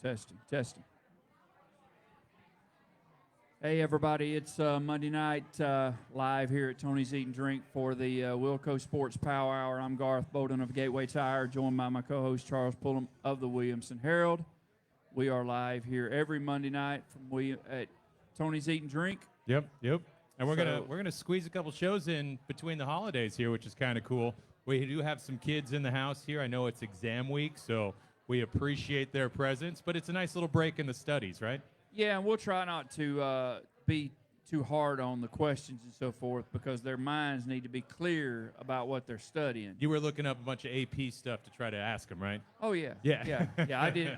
Testing. Hey, everybody. It's Monday night live here at Tony's Eat and Drink for the WillCo Sports Power Hour. I'm Garth Bowden of Gateway Tire, joined by my co-host Charles Pullum of the Williamson Herald. We are live here every Monday night at Tony's Eat and Drink. Yep. And we're gonna squeeze a couple shows in between the holidays here, which is kind of cool. We do have some kids in the house here. I know it's exam week, so we appreciate their presence, but it's a nice little break in the studies, right? Yeah, and we'll try not to be too hard on the questions and so forth because their minds need to be clear about what they're studying. You were looking up a bunch of AP stuff to try to ask them, right? Oh, yeah. Yeah. I did,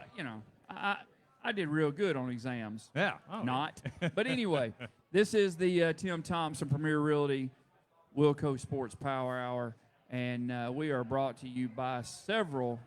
I did real good on exams. Yeah. Oh. Not. But anyway, this is the Tim Thompson Premier Realty WillCo Sports Power Hour, and we are brought to you by several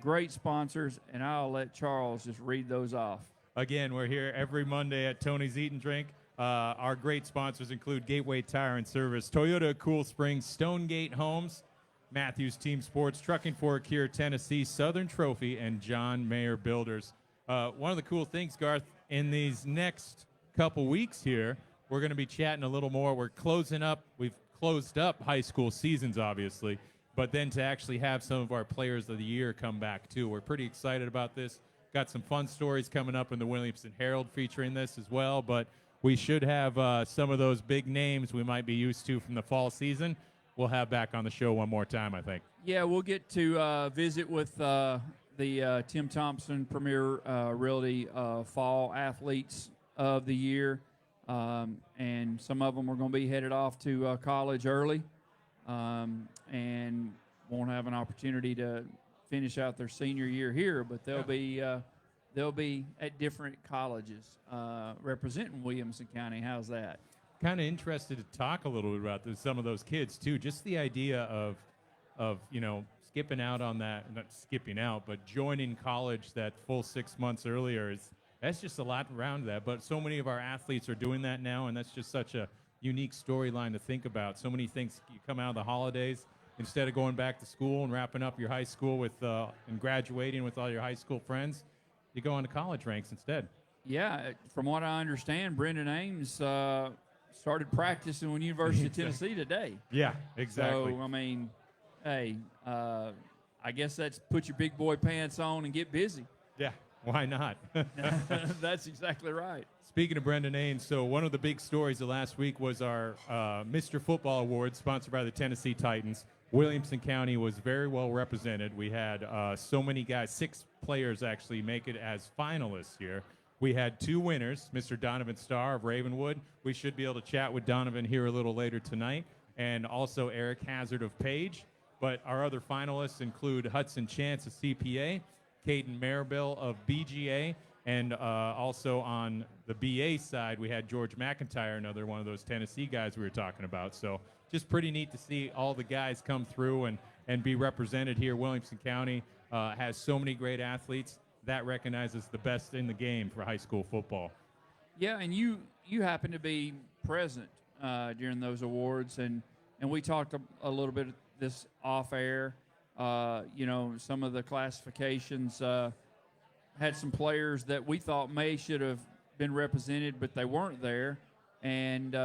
great sponsors, and I'll let Charles just read those off. Again, we're here every Monday at Tony's Eat and Drink. Our great sponsors include Gateway Tire and Service, Toyota Cool Springs, Stonegate Homes, Matthews Team Sports, Trucking Fork here, Tennessee, Southern Trophy, and John Mayer Builders. One of the cool things, Garth, in these next couple weeks here, we're going to be chatting a little more. We're closing up. We've closed up high school seasons, obviously, but then to actually have some of our players of the year come back, too. We're pretty excited about this. Got some fun stories coming up in the Williamson Herald featuring this as well, but we should have some of those big names we might be used to from the fall season. We'll have back on the show one more time, I think. Yeah, we'll get to visit with the Tim Thompson Premier Realty Fall Athletes of the Year, and some of them are going to be headed off to college early and won't have an opportunity to finish out their senior year here, but they'll be at different colleges representing Williamson County. How's that? Kind of interested to talk a little bit about some of those kids too. Just the idea of skipping out on that, not skipping out, but joining college that full 6 months earlier that's just a lot around that. But so many of our athletes are doing that now, and that's just such a unique storyline to think about. So many things, you come out of the holidays, instead of going back to school and wrapping up your high school and graduating with all your high school friends, you go on to college ranks instead. Yeah, from what I understand, Brendan Ames started practicing with University of Tennessee today. Yeah, exactly. So, I mean, hey, I guess that's put your big boy pants on and get busy. Yeah, why not? That's exactly right. Speaking of Brendan Ames, so one of the big stories of last week was our Mr. Football Award sponsored by the Tennessee Titans. Williamson County was very well represented. We had so many guys, 6 players actually make it as finalists here. We had 2 winners, Mr. Donovan Starr of Ravenwood. We should be able to chat with Donovan here a little later tonight, and also Eric Hazard of Page. But our other finalists include Hudson Chance of CPA, Caden Maribel of BGA, and also on the BA side, we had George McIntyre, another one of those Tennessee guys we were talking about. So just pretty neat to see all the guys come through and be represented here. Williamson County has so many great athletes. That recognizes the best in the game for high school football. Yeah, and you happen to be present during those awards, and we talked a little bit of this off air. Some of the classifications had some players that we thought should have been represented, but they weren't there. And,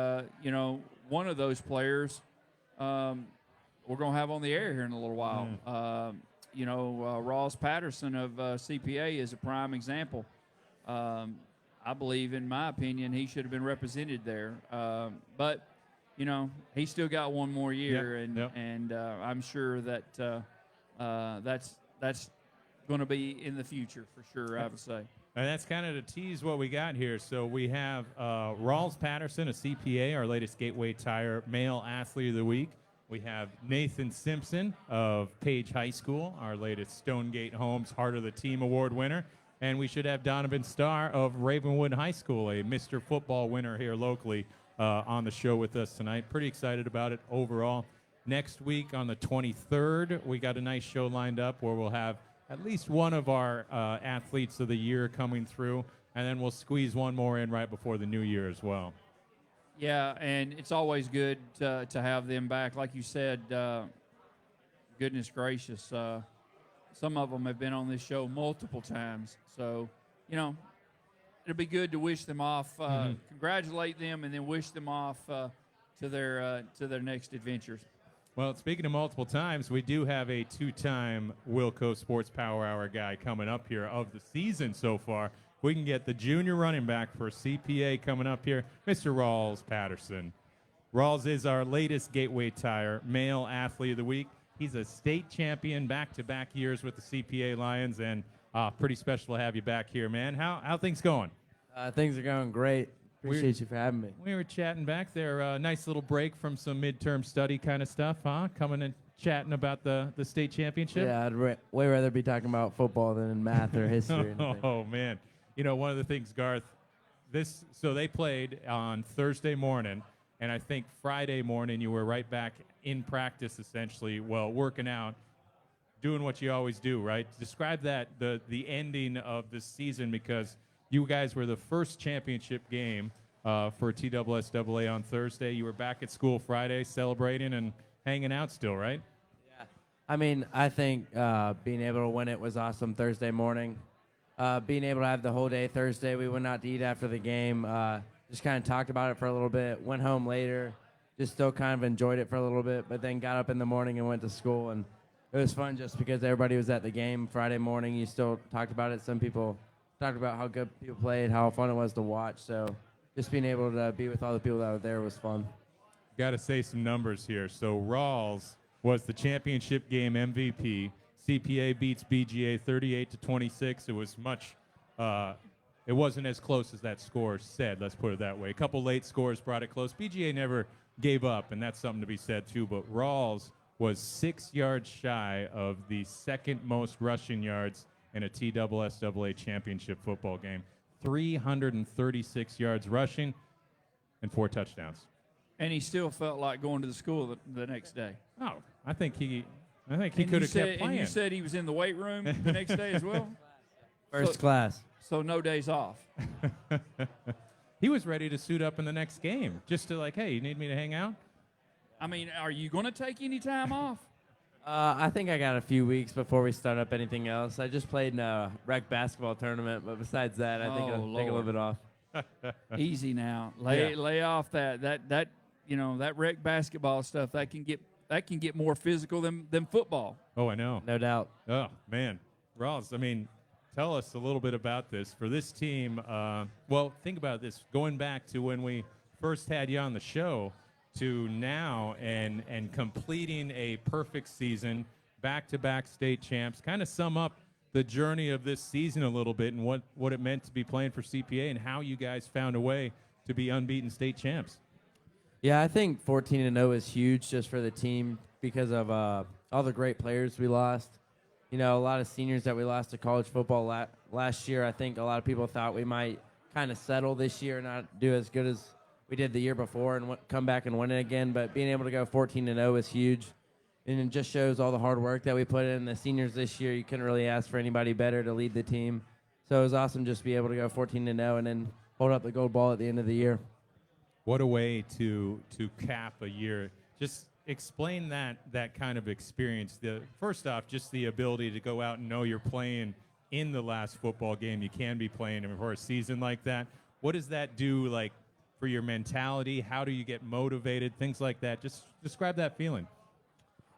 one of those players we're going to have on the air here in a little while. Rawls Patterson of CPA is a prime example. I believe, in my opinion, he should have been represented there. But, he's still got one more year, and I'm sure that that's going to be in the future for sure, I would say. And that's kind of to tease what we got here. So we have Rawls Patterson, a CPA, our latest Gateway Tire Male Athlete of the Week. We have Nathan Simpson of Page High School, our latest Stonegate Homes Heart of the Team Award winner. And we should have Donovan Starr of Ravenwood High School, a Mr. Football winner here locally, on the show with us tonight. Pretty excited about it overall. Next week on the 23rd, we got a nice show lined up where we'll have at least one of our athletes of the year coming through, and then we'll squeeze one more in right before the new year as well. Yeah, and it's always good to have them back. Like you said, goodness gracious, some of them have been on this show multiple times. So, it'll be good to wish them off, congratulate them, and then wish them off to their next adventures. Well, speaking of multiple times, we do have a 2-time WillCo Sports Power Hour guy coming up here of the season so far. We can get the junior running back for CPA coming up here, Mr. Rawls Patterson. Rawls is our latest Gateway Tire Male Athlete of the Week. He's a state champion back-to-back years with the CPA Lions, and pretty special to have you back here, man. How things going? Things are going great. Appreciate you for having me. We were chatting back there. Nice little break from some midterm study kind of stuff, huh? Coming and chatting about the state championship. Yeah, I'd way rather be talking about football than math or history. or anything. Oh, man. One of the things, Garth, so they played on Thursday morning, and I think Friday morning you were right back in practice, essentially, working out, doing what you always do, right? Describe that, the ending of the season, because you guys were the first championship game for TSSAA on Thursday. You were back at school Friday celebrating and hanging out still, right? Yeah. I mean, I think being able to win it was awesome Thursday morning. Being able to have the whole day Thursday, we went out to eat after the game. Just kind of talked about it for a little bit, went home later, just still kind of enjoyed it for a little bit, but then got up in the morning and went to school. And it was fun just because everybody was at the game Friday morning. You still talked about it. Some people talked about how good people played, how fun it was to watch. So just being able to be with all the people that were there was fun. Got to say some numbers here. So Rawls was the championship game MVP. CPA beats BGA 38-26. It was it wasn't as close as that score said, let's put it that way. A couple late scores brought it close. BGA never gave up, and that's something to be said too. But Rawls was 6 yards shy of the second most rushing yards in a TSSAA championship football game. 336 yards rushing and 4 touchdowns. And he still felt like going to the school the next day. Oh, I think he could have kept playing. And you said he was in the weight room the next day as well? First class. So no days off. He was ready to suit up in the next game, just to hey, you need me to hang out? I mean, are you going to take any time off? I think I got a few weeks before we start up anything else. I just played in a rec basketball tournament, but besides that, I think I'll take a little bit off. Easy now. Lay off that rec basketball stuff. That can get more physical than football. Oh, I know. No doubt. Oh, man. Rawls, I mean, tell us a little bit about this. For this team, think about this. Going back to when we first had you on the show to now and completing a perfect season, back-to-back state champs, kind of sum up the journey of this season a little bit and what it meant to be playing for CPA and how you guys found a way to be unbeaten state champs. Yeah, I think 14-0 is huge just for the team because of all the great players we lost. A lot of seniors that we lost to college football last year. I think a lot of people thought we might kind of settle this year and not do as good as we did the year before and come back and win it again. But being able to go 14-0 is huge. And it just shows all the hard work that we put in. The seniors this year, you couldn't really ask for anybody better to lead the team. So it was awesome just to be able to go 14-0 and then hold up the gold ball at the end of the year. What a way to cap a year. Just explain that kind of experience. First off, just the ability to go out and know you're playing in the last football game you can be playing for a season like that. What does that do for your mentality? How do you get motivated? Things like that. Just describe that feeling.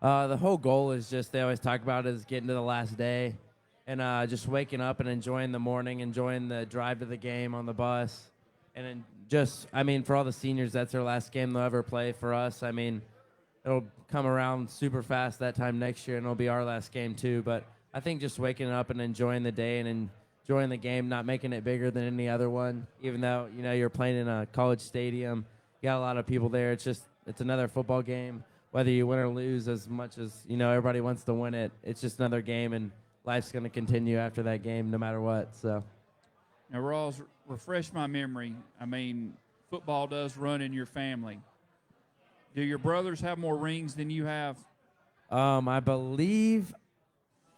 The whole goal is they always talk about is getting to the last day and just waking up and enjoying the morning, enjoying the drive to the game on the bus. And then for all the seniors, that's their last game they'll ever play. For us, it'll come around super fast that time next year, and it'll be our last game too. But I think just waking up and enjoying the day and enjoying the game, not making it bigger than any other one, even though, you're playing in a college stadium. You got a lot of people there. It's another football game. Whether you win or lose, as much as, everybody wants to win it, it's just another game, and life's going to continue after that game no matter what. So, now, Rawls, refresh my memory. Football does run in your family. Do your brothers have more rings than you have? I believe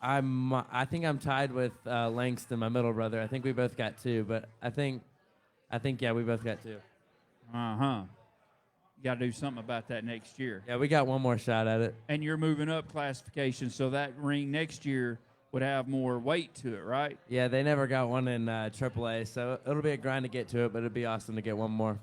I think I'm tied with Langston, my middle brother. I think we both got 2, but I think yeah, we both got 2. Uh-huh. You got to do something about that next year. Yeah, we got one more shot at it. And you're moving up classification, so that ring next year would have more weight to it, right? Yeah, they never got one in AAA, so it'll be a grind to get to it, but it'd be awesome to get one more.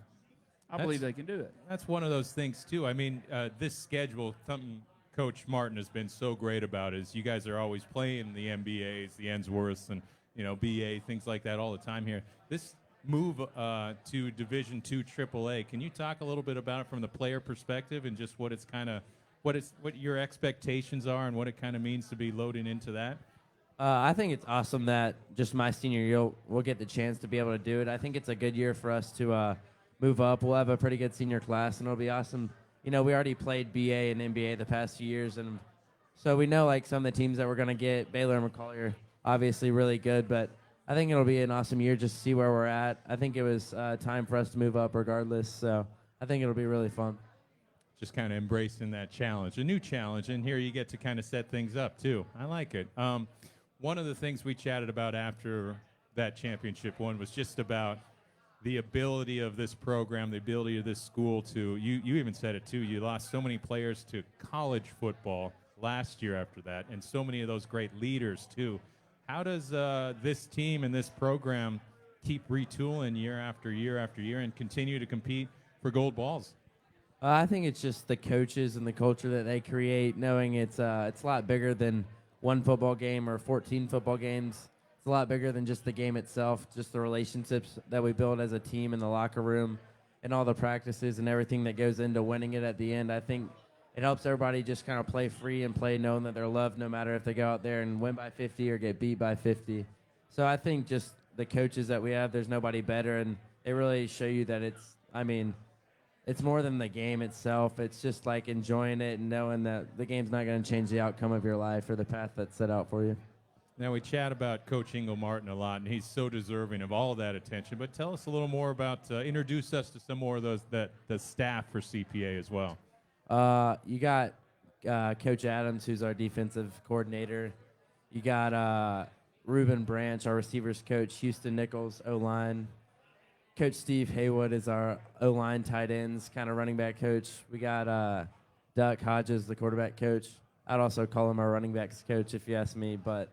I believe they can do it. That's one of those things, too. I mean, this schedule, something Coach Martin has been so great about is you guys are always playing the NBAs, the Ensworths, and, BA, things like that all the time here. This move to Division II AAA, can you talk a little bit about it from the player perspective and just what your expectations are and what it kind of means to be loading into that? I think it's awesome that just my senior year we'll get the chance to be able to do it. I think it's a good year for us to move up. We'll have a pretty good senior class, and it'll be awesome. We already played BA and NBA the past few years, and so we know like some of the teams that we're going to get. Baylor and McCullough are obviously really good, but I think it'll be an awesome year just to see where we're at. I think it was time for us to move up regardless, so I think it'll be really fun. Just kind of embracing that challenge, a new challenge, and here you get to kind of set things up too. I like it. One of the things we chatted about after that championship one was just about the ability of this program, the ability of this school to, you even said it too, you lost so many players to college football last year after that, and so many of those great leaders too. How does this team and this program keep retooling year after year after year and continue to compete for gold balls? I think it's just the coaches and the culture that they create, knowing it's a lot bigger than one football game or 14 football games. It's a lot bigger than just the game itself, just the relationships that we build as a team in the locker room and all the practices and everything that goes into winning it at the end. I think it helps everybody just kind of play free and play knowing that they're loved no matter if they go out there and win by 50 or get beat by 50. So I think just the coaches that we have, there's nobody better, and they really show you that it's more than the game itself. It's just like enjoying it and knowing that the game's not going to change the outcome of your life or the path that's set out for you. Now, we chat about Coach Ingle Martin a lot, and he's so deserving of all of that attention. But tell us a little more about, introduce us to some more of the staff for CPA as well. You got Coach Adams, who's our defensive coordinator. You got Ruben Branch, our receivers coach. Houston Nichols, O-line. Coach Steve Haywood is our O-line tight ends, kind of running back coach. We got Duck Hodges, the quarterback coach. I'd also call him our running backs coach if you ask me. But,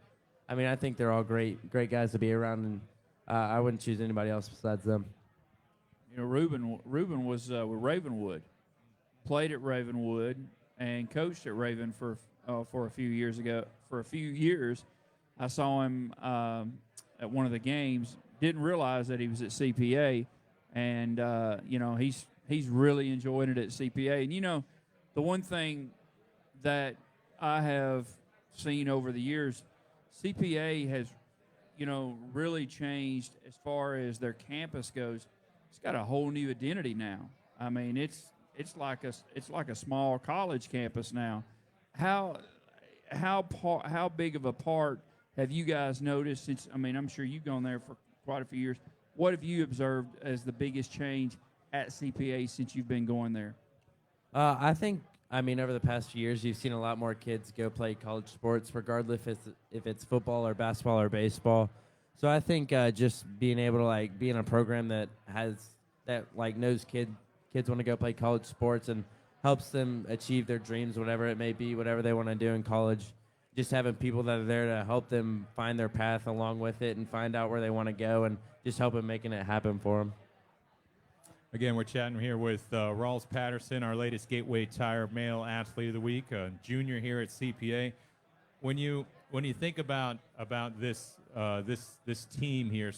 I mean, I think they're all great guys to be around, and I wouldn't choose anybody else besides them. Ruben was with Ravenwood, played at Ravenwood, and coached at Raven for a few years ago. For a few years, I saw him at one of the games. Didn't realize that he was at CPA, and he's really enjoying it at CPA. And the one thing that I have seen over the years, CPA has, really changed as far as their campus goes. It's got a whole new identity now. I mean, it's like a small college campus now. How big of a part have you guys noticed since? I mean, I'm sure you've gone there for quite a few years. What have you observed as the biggest change at CPA since you've been going there? I think, over the past few years, you've seen a lot more kids go play college sports, regardless if it's football or basketball or baseball. So I think just being able to be in a program that knows kids want to go play college sports and helps them achieve their dreams, whatever it may be, whatever they want to do in college. Just having people that are there to help them find their path along with it and find out where they want to go and just help them making it happen for them. Again, we're chatting here with Rawls Patterson, our latest Gateway Tire Male Athlete of the Week, a junior here at CPA. When you think about this team here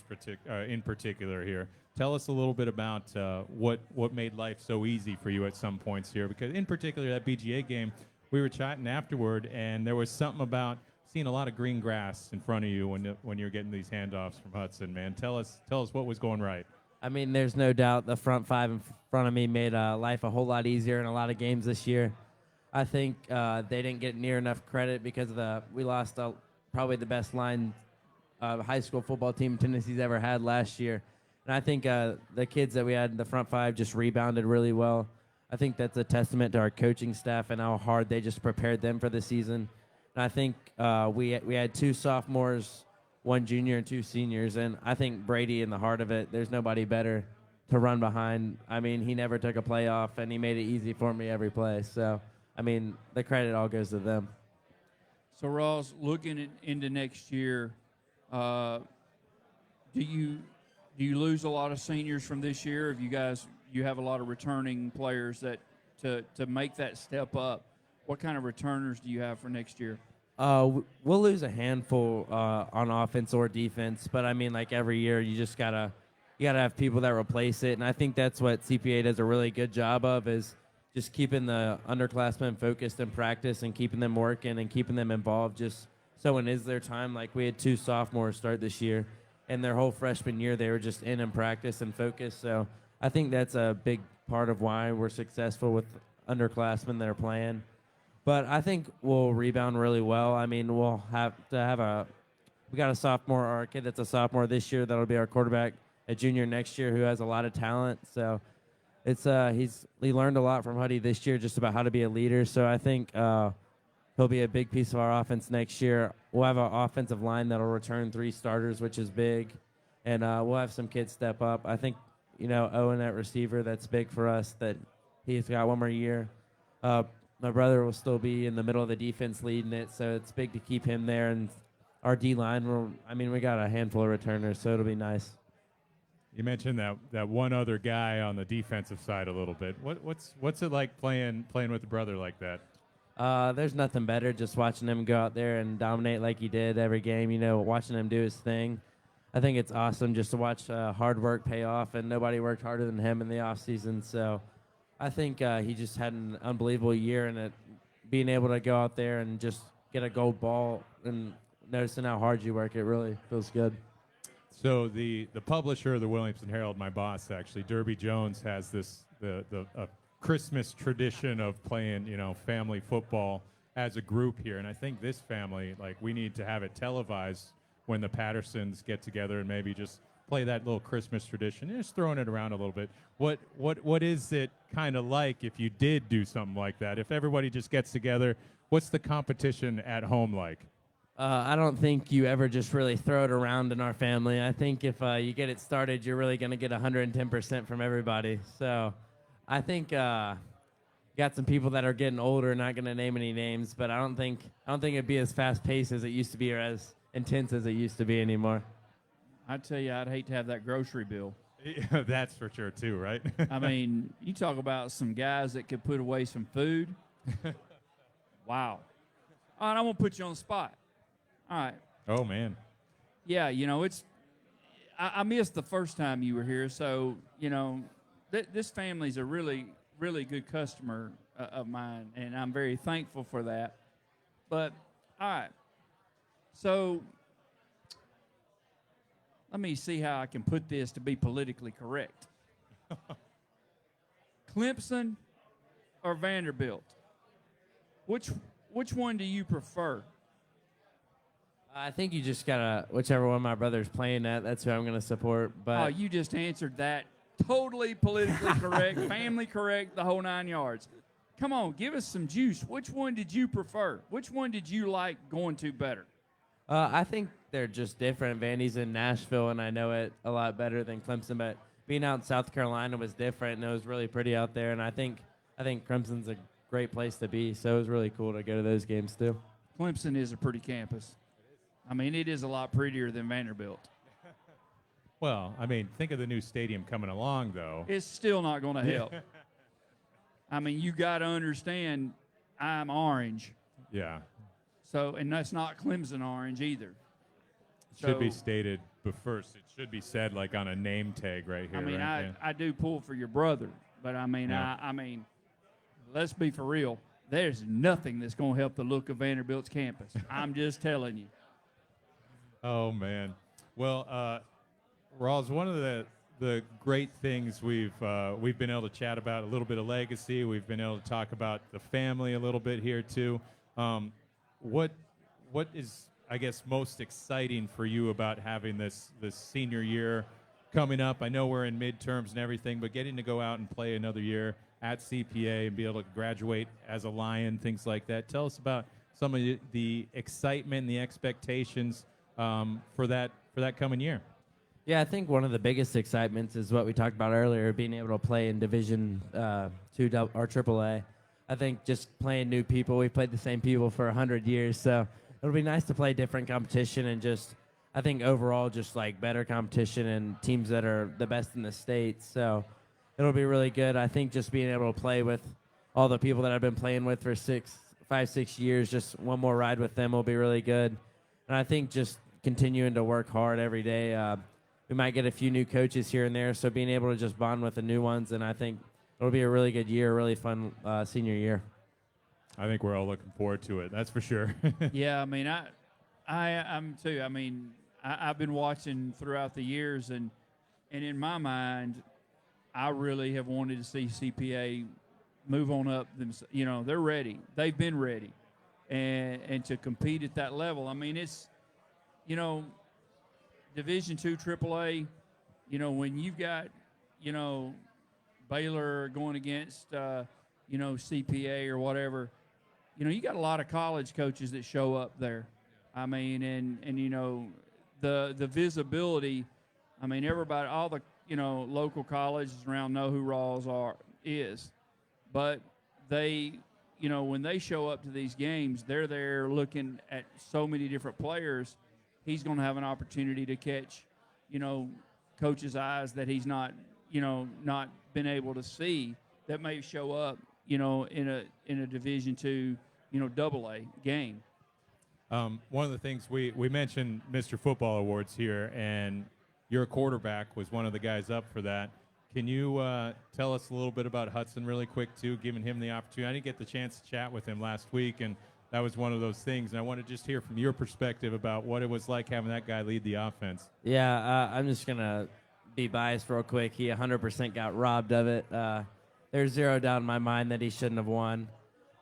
in particular here, tell us a little bit about what made life so easy for you at some points here, because in particular that BGA game, we were chatting afterward, and there was something about seeing a lot of green grass in front of you when you're getting these handoffs from Hudson, man. Tell us what was going right. I mean, there's no doubt the front five in front of me made life a whole lot easier in a lot of games this year. I think they didn't get near enough credit because we lost probably the best line high school football team Tennessee's ever had last year. And I think the kids that we had in the front five just rebounded really well. I think that's a testament to our coaching staff and how hard they just prepared them for the season. And I think we had two sophomores, one junior, and two seniors. And I think Brady, in the heart of it, there's nobody better to run behind. I mean, he never took a play off, and he made it easy for me every play. So, I mean, the credit all goes to them. So, Ross, looking into next year, do you lose a lot of seniors from this year? If you have a lot of returning players that to make that step up, what kind of returners do you have for next year? We'll lose a handful on offense or defense, but I mean, like every year, you gotta have people that replace it, and I think that's what CPA does a really good job of, is just keeping the underclassmen focused in practice and keeping them working and keeping them involved. Just so when is their time, like we had 2 sophomores start this year, and their whole freshman year they were just in practice and focused. So I think that's a big part of why we're successful with underclassmen that are playing. But I think we'll rebound really well. I mean, we'll have to we got a sophomore, or a kid that's a sophomore this year that'll be our quarterback, a junior next year who has a lot of talent. So it's he learned a lot from Huddy this year just about how to be a leader. So I think he'll be a big piece of our offense next year. We'll have an offensive line that'll return 3 starters, which is big, and we'll have some kids step up. I think Owen at receiver, that's big for us, that he's got 1 more year. My brother will still be in the middle of the defense leading it, so it's big to keep him there. And our D-line, we got a handful of returners, so it'll be nice. You mentioned that one other guy on the defensive side a little bit. What's it like playing with a brother like that? There's nothing better just watching him go out there and dominate like he did every game, watching him do his thing. I think it's awesome just to watch hard work pay off, and nobody worked harder than him in the offseason. So I think he just had an unbelievable year, and being able to go out there and just get a gold ball and noticing how hard you work, it really feels good. So the publisher of the Williamson Herald, my boss actually, Derby Jones, has the Christmas tradition of playing family football as a group here, and I think this family, we need to have it televised when the Pattersons get together and maybe just play that little Christmas tradition, just throwing it around a little bit. What is it kind of like if you did do something like that? If everybody just gets together, what's the competition at home like? I don't think you ever just really throw it around in our family. I think if you get it started, you're really going to get 110% from everybody. So I think got some people that are getting older, not going to name any names, but I don't think it'd be as fast paced as it used to be, or as intense as it used to be anymore. I tell you, I'd hate to have that grocery bill. Yeah, that's for sure too, right? I mean, you talk about some guys that could put away some food. Wow. All right, I'm going to put you on the spot. All right. Oh, man. Yeah, I missed the first time you were here, so, this family's a really, really good customer of mine, and I'm very thankful for that. But, all right. So let me see how I can put this to be politically correct. Clemson or Vanderbilt? Which one do you prefer? I think you just gotta, whichever one my brother's playing at, that's who I'm gonna support. But Oh, you just answered that totally politically correct, family correct, the whole 9 yards. Come on, give us some juice. Which one did you prefer? Which one did you like going to better? I think they're just different. Vandy's in Nashville, and I know it a lot better than Clemson. But being out in South Carolina was different, and it was really pretty out there. And I think Clemson's a great place to be. So it was really cool to go to those games too. Clemson is a pretty campus. I mean, it is a lot prettier than Vanderbilt. Well, I mean, think of the new stadium coming along, though. It's still not going to help. I mean, you got to understand, I'm orange. Yeah. So, and that's not Clemson orange either. Should be stated first. It should be said like on a name tag right here. I mean, right? I do pull for your brother, but I mean, Yeah. I mean, let's be for real. There's nothing that's going to help the look of Vanderbilt's campus. I'm just telling you. Oh man. Well, Rawls, one of the great things we've been able to chat about, a little bit of legacy. We've been able to talk about the family a little bit here too. What is, I guess, most exciting for you about having this senior year coming up? I know we're in midterms and everything, but getting to go out and play another year at CPA and be able to graduate as a Lion, things like that. Tell us about some of the excitement, the expectations for that coming year. Yeah, I think one of the biggest excitements is what we talked about earlier, being able to play in Division 2 or AAA. I think just playing new people. We've played the same people for 100 years, so it'll be nice to play different competition and just, I think overall just like better competition and teams that are the best in the state. So it'll be really good. I think just being able to play with all the people that I've been playing with for 5, 6 years, just one more ride with them will be really good. And I think just continuing to work hard every day. We might get a few new coaches here and there, so being able to just bond with the new ones, and I think it'll be a really good year, really fun senior year. I think we're all looking forward to it. That's for sure. Yeah, I mean, I'm too. I mean, I've been watching throughout the years, and in my mind, I really have wanted to see CPA move on up. You know, they're ready. They've been ready, and to compete at that level. I mean, it's, you know, Division II, AAA. You know, when you've got, you know, Baylor going against, you know, CPA or whatever, you know, you got a lot of college coaches that show up there. I mean, and you know, the visibility. I mean, everybody, all the, you know, local colleges around know who Rawls is, but they, you know, when they show up to these games, they're there looking at so many different players. He's going to have an opportunity to catch, you know, coach's eyes that he's not, you know, not been able to see that may show up, you know, in a Division II, you know, AA game. One of the things we mentioned Mr. Football Awards here, and your quarterback was one of the guys up for that. Can you tell us a little bit about Hudson really quick, too, giving him the opportunity? I didn't get the chance to chat with him last week, and that was one of those things. And I want to just hear from your perspective about what it was like having that guy lead the offense. Yeah, I'm just going to be biased real quick. He 100% got robbed of it. There's zero doubt in my mind that he shouldn't have won.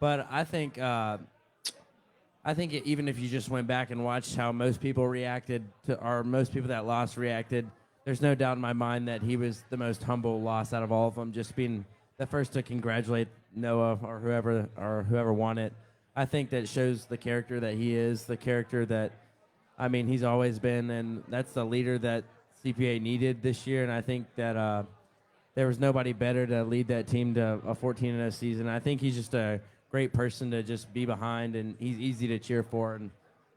But I think even if you just went back and watched how most people reacted to, or most people that lost reacted, there's no doubt in my mind that he was the most humble loss out of all of them, just being the first to congratulate Noah or whoever won it. I think that shows the character that he is, the character that, I mean, he's always been, and that's the leader that CPA needed this year. And I think that there was nobody better to lead that team to a 14-0 season. I think he's just a great person to just be behind, and he's easy to cheer for. And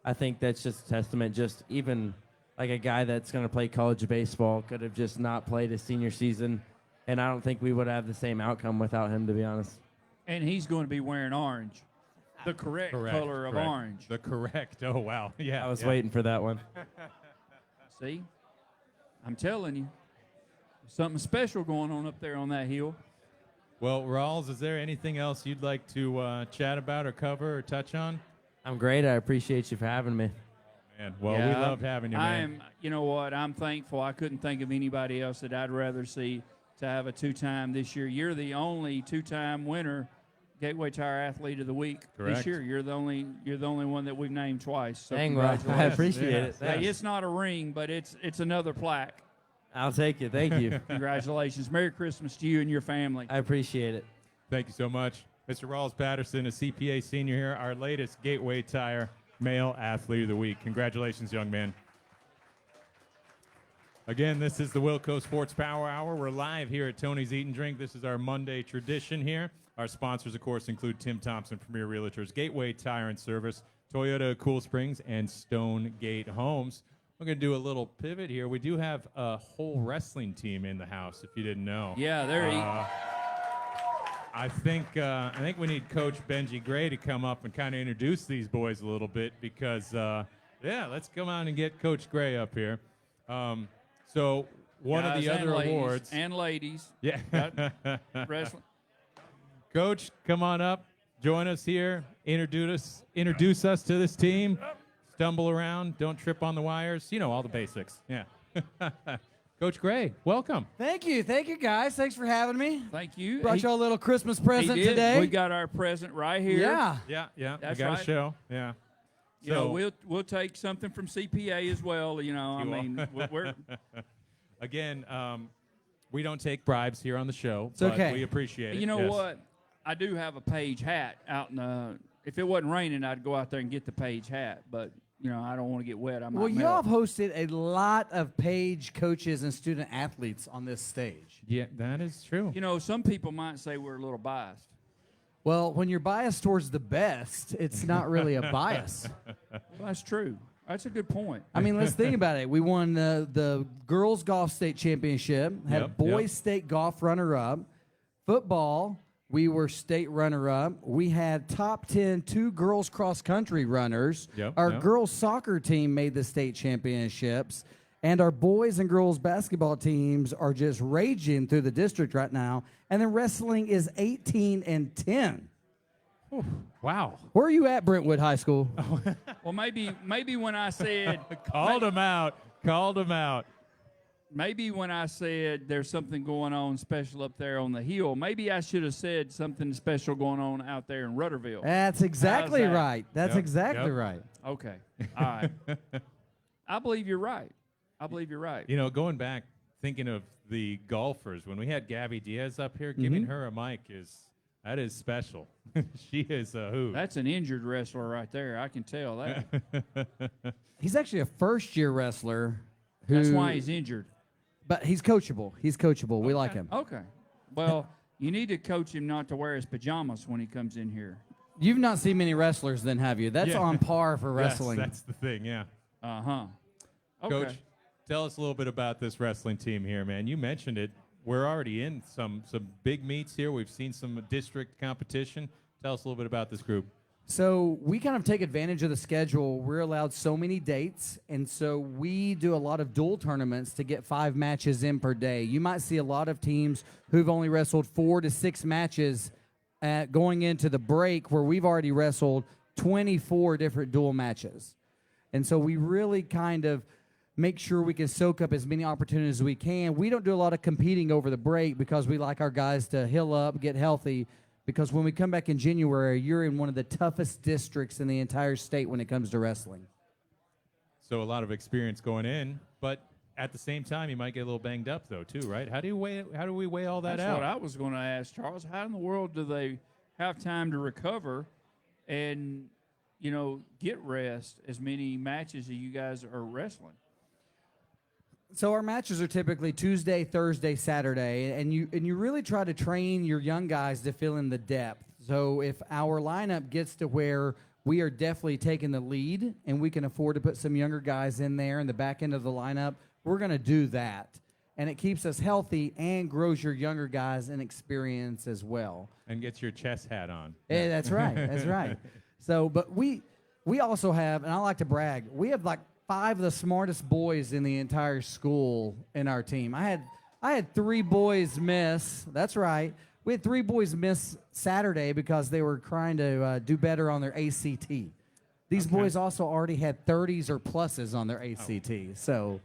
I think that's just a testament. Just even like a guy that's going to play college baseball could have just not played his senior season, and I don't think we would have the same outcome without him, to be honest. And he's going to be wearing orange. The correct color of orange. The correct. Oh, wow. Yeah. I was waiting for that one. See? I'm telling you. Something special going on up there on that hill. Well, Rawls, is there anything else you'd like to chat about or cover or touch on? I'm great. I appreciate you for having me. Man, well, yeah, we loved having you, man. You know what? I'm thankful. I couldn't think of anybody else that I'd rather see to have a two-time this year. You're the only two-time winner, Gateway Tire Athlete of the Week this year. You're the only one that we've named twice. So dang, well, I appreciate it. Hey, it's not a ring, but it's another plaque. I'll take it. Thank you. Congratulations. Merry Christmas to you and your family. I appreciate it. Thank you so much. Mr. Rawls Patterson, a CPA senior here, our latest Gateway Tire Male Athlete of the Week. Congratulations, young man. Again, this is the WillCo Sports Power Hour. We're live here at Tony's Eat and Drink. This is our Monday tradition here. Our sponsors, of course, include Tim Thompson, Premier Realtors, Gateway Tire and Service, Toyota Cool Springs, and Stonegate Homes. We're going to do a little pivot here. We do have a whole wrestling team in the house, if you didn't know. Yeah, they're I think we need Coach Benji Gray to come up and kind of introduce these boys a little bit because, let's come on and get Coach Gray up here. So one of the other awards. And ladies. Yeah. Wrestling. Coach, come on up. Join us here. Introduce us to this team. Stumble around. Don't trip on the wires. You know, all the basics. Yeah. Coach Gray, welcome. Thank you, guys. Thanks for having me. Thank you. Brought you all a little Christmas present he did. today. We got our present right here. Yeah. That's I got right. a show. Yeah. You know, we'll take something from CPA as well. You know, I mean, we're again. We don't take bribes here on the show, it's but okay. we appreciate it. You know what? I do have a Page hat out in the. If it wasn't raining, I'd go out there and get the Page hat, but. You know, I don't want to get wet. Well, y'all have hosted a lot of Page coaches and student athletes on this stage. Yeah, that is true. You know, some people might say we're a little biased. Well, when you're biased towards the best, it's not really a bias. Well, that's true. That's a good point. I mean, let's think about it. We won the girls golf state championship, had Yep, boys yep. state golf runner-up. Football, we were state runner-up. We had top 10 two girls cross-country runners. Yep, Our yep. girls soccer team made the state championships. And our boys and girls basketball teams are just raging through the district right now. And then wrestling is 18-10. Wow. Where are you at, Brentwood High School? Well, maybe when I said Called him out. Called him out. maybe when I said there's something going on special up there on the hill, maybe I should have said something special going on out there in Rudderville. That's exactly How's that? right. That's Yep, exactly yep. right. Okay. All right. I believe you're right. I believe you're right. You know, going back, thinking of the golfers, when we had Gabby Diaz up here, giving her a mic that is special. She is a hoot. That's an injured wrestler right there. I can tell that. He's actually a first-year wrestler. That's who- why he's injured. But he's coachable. He's coachable. We like him. Okay. Well, you need to coach him not to wear his pajamas when he comes in here. You've not seen many wrestlers, then, have you? That's Yeah. on par for Yes, wrestling. that's the thing, yeah. Uh-huh. Okay. Coach, tell us a little bit about this wrestling team here, man. You mentioned it. We're already in some big meets here. We've seen some district competition. Tell us a little bit about this group. So we kind of take advantage of the schedule. We're allowed so many dates, and so we do a lot of dual tournaments to get 5 matches in per day. You might see a lot of teams who've only wrestled 4 to 6 matches going into the break, where we've already wrestled 24 different dual matches. And so we really kind of make sure we can soak up as many opportunities as we can. We don't do a lot of competing over the break because we like our guys to heal up, get healthy, because when we come back in January, you're in one of the toughest districts in the entire state when it comes to wrestling. So a lot of experience going in, but at the same time, you might get a little banged up, though, too, right? How do we weigh all that That's out? what I was going to ask, Charles. How in the world do they have time to recover and, get rest as many matches as you guys are wrestling? So our matches are typically Tuesday, Thursday, Saturday, and you really try to train your young guys to fill in the depth. So if our lineup gets to where we are definitely taking the lead and we can afford to put some younger guys in there in the back end of the lineup, we're going to do that. And it keeps us healthy and grows your younger guys in experience as well. And gets your chess hat on. Yeah, that's right. That's right. So, but we also have, and I like to brag, we have like 5 of the smartest boys in the entire school in our team. I had 3 boys miss. That's right. We had 3 boys miss Saturday because they were trying to do better on their ACT. These boys also already had 30s or pluses on their ACT. So,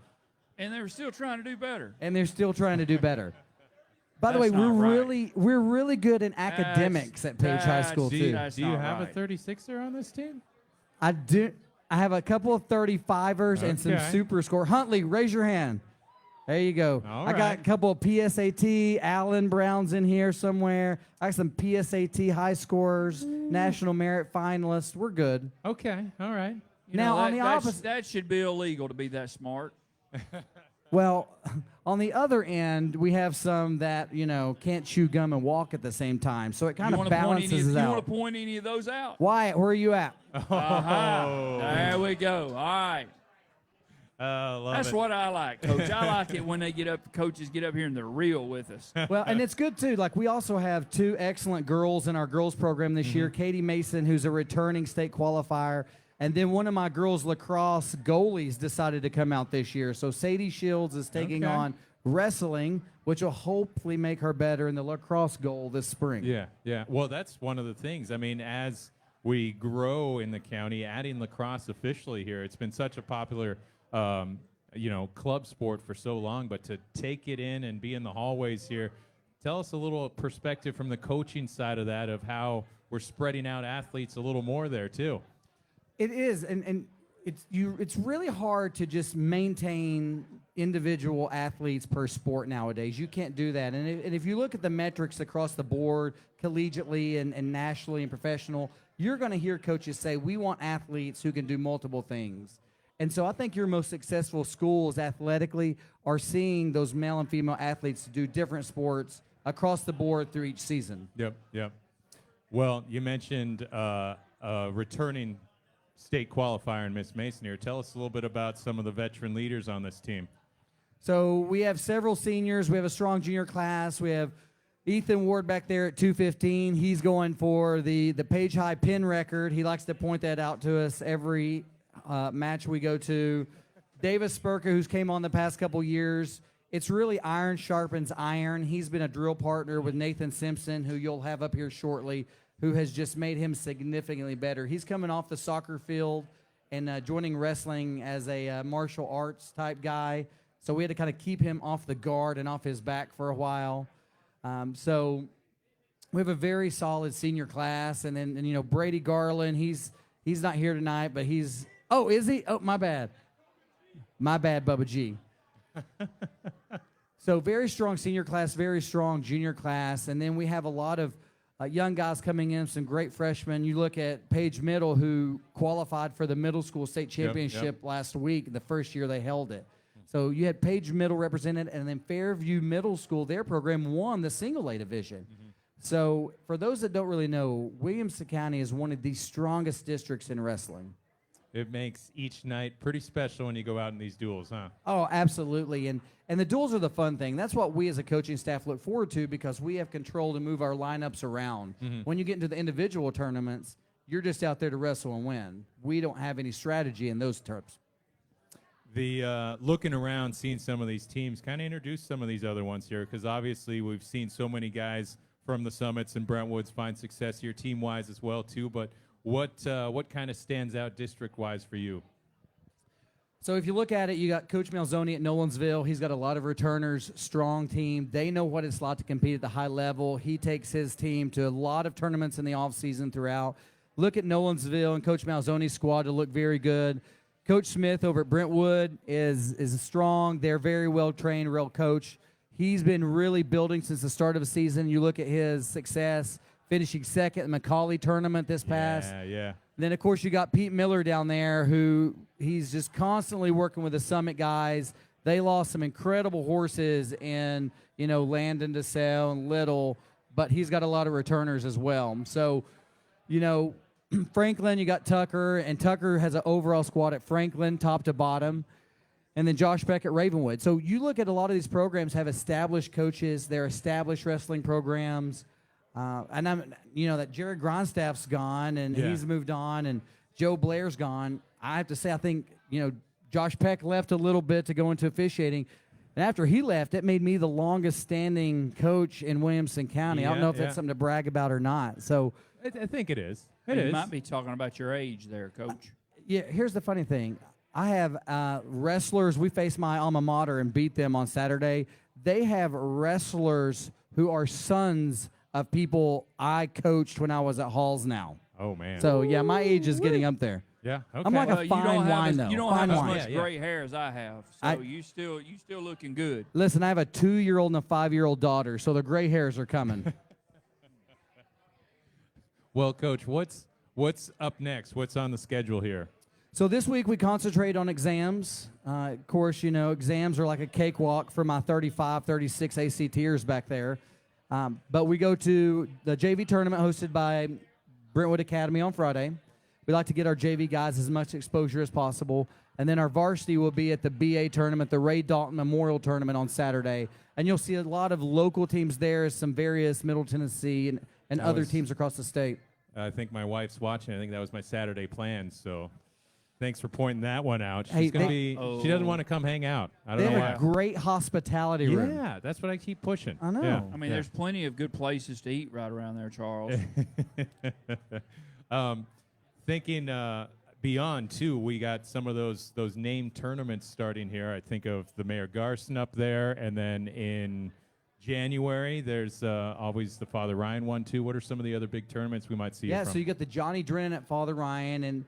And they were still trying to do better. and they're still trying to do better. By the That's way, not we're really good in academics at Page High School Do too. you, That's do you not have right. a 36er on this team? I do. I have a couple of 35ers and some Okay. super score. Huntley, raise your hand. There you go. All I got right. a couple of PSAT. Allen Brown's in here somewhere. I got some PSAT high scorers, national merit finalists. We're good. Okay, all right. Now, on the opposite- that should be illegal to be that smart. Well, on the other end, we have some that, can't chew gum and walk at the same time. So it kind of balances You out. want to point any of those out? Wyatt, where are you at? Uh-huh. There we go. All right. Love That's it. what I like, Coach. I like it when coaches get up here and they're real with us. Well, and it's good, too. Like, we also have 2 excellent girls in our girls program this year. Katie Mason, who's a returning state qualifier. And then one of my girls' lacrosse goalies decided to come out this year. So Sadie Shields is taking Okay. on wrestling, which will hopefully make her better in the lacrosse goal this spring. Yeah, yeah. Well, that's one of the things. I mean, as we grow in the county, adding lacrosse officially here, it's been such a popular, club sport for so long. But to take it in and be in the hallways here, tell us a little perspective from the coaching side of that, of how we're spreading out athletes a little more there too. It is, and it's really hard to just maintain individual athletes per sport nowadays. You can't do that. And if you look at the metrics across the board, collegiately and nationally and professional, you're going to hear coaches say, we want athletes who can do multiple things. And so I think your most successful schools athletically are seeing those male and female athletes do different sports across the board through each season. Yep, yep. Well, you mentioned returning state qualifier in Miss Mason here. Tell us a little bit about some of the veteran leaders on this team. So we have several seniors. We have a strong junior class. We have Ethan Ward back there at 215. He's going for the page high pin record. He likes to point that out to us every match we go to. Davis Spurka, who's came on the past couple years. It's really iron sharpens iron. He's been a drill partner with Nathan Simpson, who you'll have up here shortly, who has just made him significantly better. He's coming off the soccer field and joining wrestling as a martial arts type guy. So we had to kind of keep him off the guard and off his back for a while. So we have a very solid senior class. And then, Brady Garland, he's not here tonight, but he's – oh, is he? Oh, my bad. My bad, Bubba G. So very strong senior class, very strong junior class. And then we have a lot of young guys coming in, some great freshmen. You look at Page Middle, who qualified for the middle school state championship last week, the first year they held it. So you had Page Middle represented, and then Fairview Middle School, their program won the single A division. So for those that don't really know, Williamson County is one of the strongest districts in wrestling. It makes each night pretty special when you go out in these duels, huh? Oh, absolutely. And the duels are the fun thing. That's what we as a coaching staff look forward to, because we have control to move our lineups around. When you get into the individual tournaments, you're just out there to wrestle and win. We don't have any strategy in those terms. The looking around, seeing some of these teams, kind of introduce some of these other ones here, because obviously we've seen so many guys from the Summits and Brentwoods find success here, team-wise as well, too. But what kind of stands out district-wise for you? So if you look at it, you got Coach Malzoni at Nolensville. He's got a lot of returners, strong team. They know what it's like to compete at the high level. He takes his team to a lot of tournaments in the offseason throughout. Look at Nolensville and Coach Malzoni's squad to look very good. Coach Smith over at Brentwood is strong. They're very well-trained, real coach. He's been really building since the start of the season. You look at his success, finishing second in the Macaulay tournament this past. Yeah. Then, of course, you got Pete Miller down there, who he's just constantly working with the Summit guys. They lost some incredible horses in, Landon, DeSalle, and Little, but he's got a lot of returners as well. So, Franklin, you got Tucker, and Tucker has an overall squad at Franklin, top to bottom, and then Josh Beck at Ravenwood. So you look at a lot of these programs have established coaches. They're established wrestling programs. And that Jared Grindstaff's gone, and he's moved on, and Joe Blair's gone. I have to say, I think, Josh Peck left a little bit to go into officiating. And after he left, it made me the longest-standing coach in Williamson County. I don't know if that's something to brag about or not. So I think it is. You might be talking about your age there, Coach. Here's the funny thing. I have wrestlers. We faced my alma mater and beat them on Saturday. They have wrestlers who are sons of people I coached when I was at Halls now. Oh, man. So, my age is getting up there. Yeah, okay. I'm like a fine wine, though. You don't fine have wine. as much gray hair as I have, so you still looking good. Listen, I have a 2-year-old and a 5-year-old daughter, so the gray hairs are coming. Well, Coach, what's up next? What's on the schedule here? So this week we concentrate on exams. Of course, exams are like a cakewalk for my 35, 36 ACTers back there. But we go to the JV tournament hosted by Brentwood Academy on Friday. We like to get our JV guys as much exposure as possible. And then our varsity will be at the BA tournament, the Ray Dalton Memorial Tournament on Saturday. And you'll see a lot of local teams there, some various Middle Tennessee and other teams across the state. I think my wife's watching. I think that was my Saturday plan, so thanks for pointing that one out. She's Hey, she doesn't want to come hang out. I don't They know have why. a great hospitality room. Yeah, that's what I keep pushing. I know. Yeah. I mean, there's plenty of good places to eat right around there, Charles. Thinking beyond, too, we got some of those named tournaments starting here. I think of the Mayor Garson up there, and then in January, there's always the Father Ryan one, too. What are some of the other big tournaments we might see? Yeah, so you got the Johnny Drennan at Father Ryan, and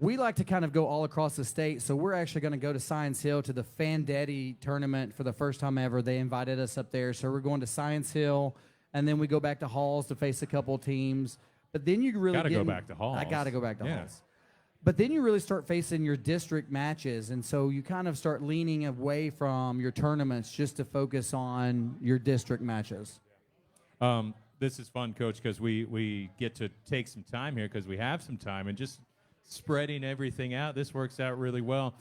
we like to kind of go all across the state, so we're actually going to go to Science Hill to the Fandetti tournament for the first time ever. They invited us up there, so we're going to Science Hill, and then we go back to Halls to face a couple teams. But then you really go back to Halls. I got to go back to Yeah. Halls. But then you really start facing your district matches, and so you kind of start leaning away from your tournaments just to focus on your district matches. this is fun, Coach, because we get to take some time here because we have some time and just spreading everything out. This works out really well.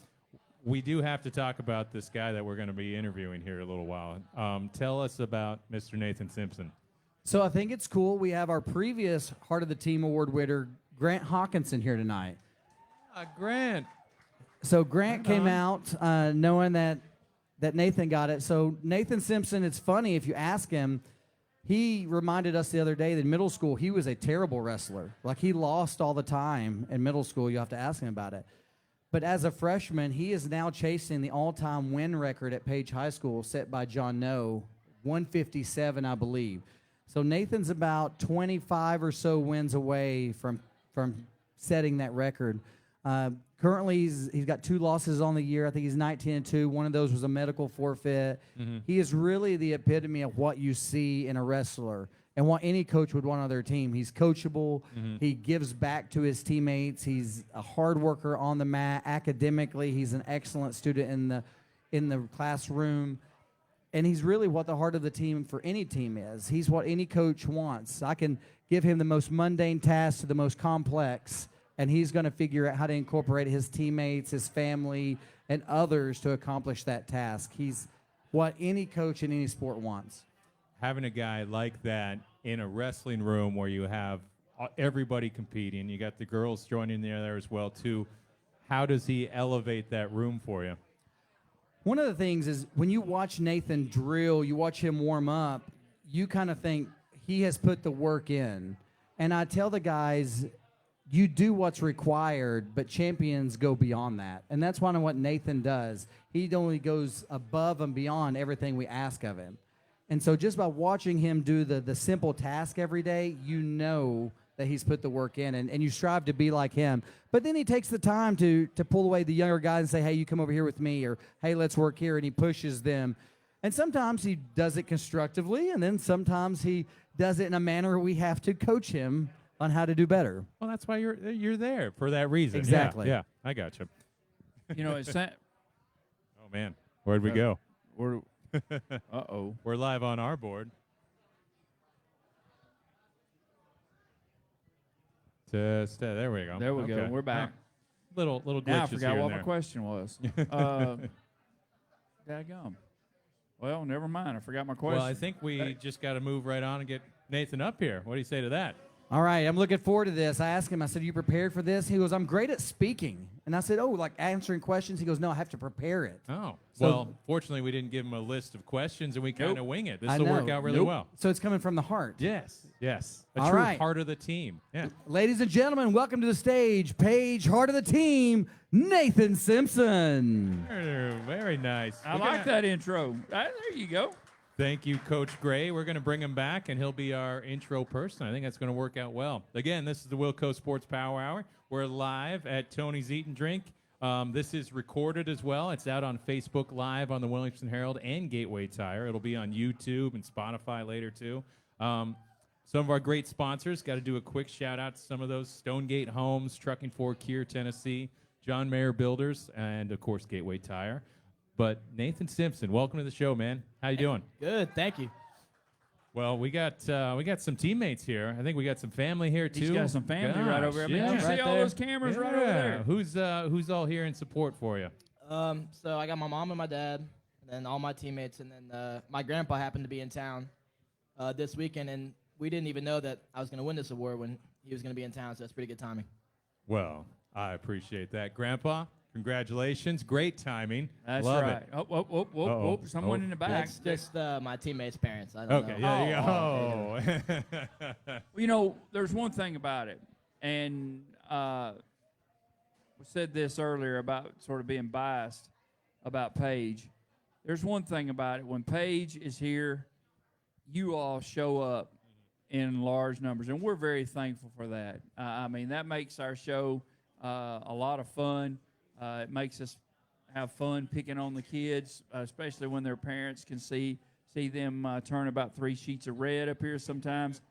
We do have to talk about this guy that we're going to be interviewing here in a little while. Tell us about Mr. Nathan Simpson. So I think it's cool. We have our previous Heart of the Team Award winner, Grant Hawkinson, here tonight. Grant. So Grant came out knowing that Nathan got it. So Nathan Simpson, it's funny if you ask him, he reminded us the other day that in middle school he was a terrible wrestler. Like he lost all the time in middle school. You have to ask him about it. But as a freshman, he is now chasing the all-time win record at Page High School set by John Noe, 157, I believe. So Nathan's about 25 or so wins away from setting that record. Currently, he's got 2 losses on the year. I think he's 19-2. One of those was a medical forfeit. Mm-hmm. He is really the epitome of what you see in a wrestler and what any coach would want on their team. He's coachable. Mm-hmm. He gives back to his teammates. He's a hard worker on the mat. Academically, he's an excellent student in the classroom. And he's really what the heart of the team for any team is. He's what any coach wants. I can give him the most mundane task to the most complex, and he's going to figure out how to incorporate his teammates, his family, and others to accomplish that task. He's what any coach in any sport wants. Having a guy like that in a wrestling room where you have everybody competing, you got the girls joining there as well, too. How does he elevate that room for you? One of the things is when you watch Nathan drill, you watch him warm up, you kind of think he has put the work in. And I tell the guys, you do what's required, but champions go beyond that. And that's one of what Nathan does. He only goes above and beyond everything we ask of him. And so just by watching him do the simple task every day, you know that he's put the work in, and you strive to be like him. But then he takes the time to pull away the younger guys and say, hey, you come over here with me, or hey, let's work here, and he pushes them. And sometimes he does it constructively, and then sometimes he does it in a manner we have to coach him on how to do better. Well, that's why you're there, for that reason. Exactly. Yeah, I got you. You know, it's that. Oh, man. Where'd we go? We're uh-oh. We're live on our board. There we go. There we go. We're back. Little glitches now I forgot here what and my there. question was. Daggum. Well, never mind. I forgot my question. Well, I think we just got to move right on and get Nathan up here. What do you say to that? All right, I'm looking forward to this. I asked him, I said, you prepared for this? He goes, I'm great at speaking. And I said, oh, like answering questions? He goes, no, I have to prepare it. Oh, So- well, fortunately, we didn't give him a list of questions, and we kind of wing it. This I will know. work out really well. So it's coming from the heart. Yes. A All true right. heart of the team. Yeah. Ladies and gentlemen, welcome to the stage, Page Heart of the Team, Nathan Simpson. Very nice. I like that intro. There you go. Thank you, Coach Gray. We're going to bring him back, and he'll be our intro person. I think that's going to work out well. Again, this is the WillCo Sports Power Hour. We're live at Tony's Eat and Drink. This is recorded as well. It's out on Facebook Live on the Williamson Herald and Gateway Tire. It'll be on YouTube and Spotify later, too. Some of our great sponsors. Got to do a quick shout-out to some of those. Stonegate Homes, Trucking Ford, Kier, Tennessee, John Mayer Builders, and, of course, Gateway Tire. But Nathan Simpson, welcome to the show, man. How you doing? Good, thank you. Well, we got some teammates here. I think we got some family here too. He's got some family right over there. Yeah. You see Right all there. those cameras right over there? Who's all here in support for you? So I got my mom and my dad, and then all my teammates, and then my grandpa happened to be in town this weekend, and we didn't even know that I was going to win this award when he was going to be in town, so that's pretty good timing. Well, I appreciate that, Grandpa. Congratulations, great timing. That's Love right. it. Oh, someone in the back. That's just my teammates' parents. I don't Okay, know. yeah, you go. Well, you know, there's one thing about it, and we said this earlier about sort of being biased about Paige. There's one thing about it. When Paige is here, you all show up in large numbers, and we're very thankful for that. I mean, that makes our show a lot of fun. It makes us have fun picking on the kids, especially when their parents can see them turn about 3 sheets of red up here sometimes.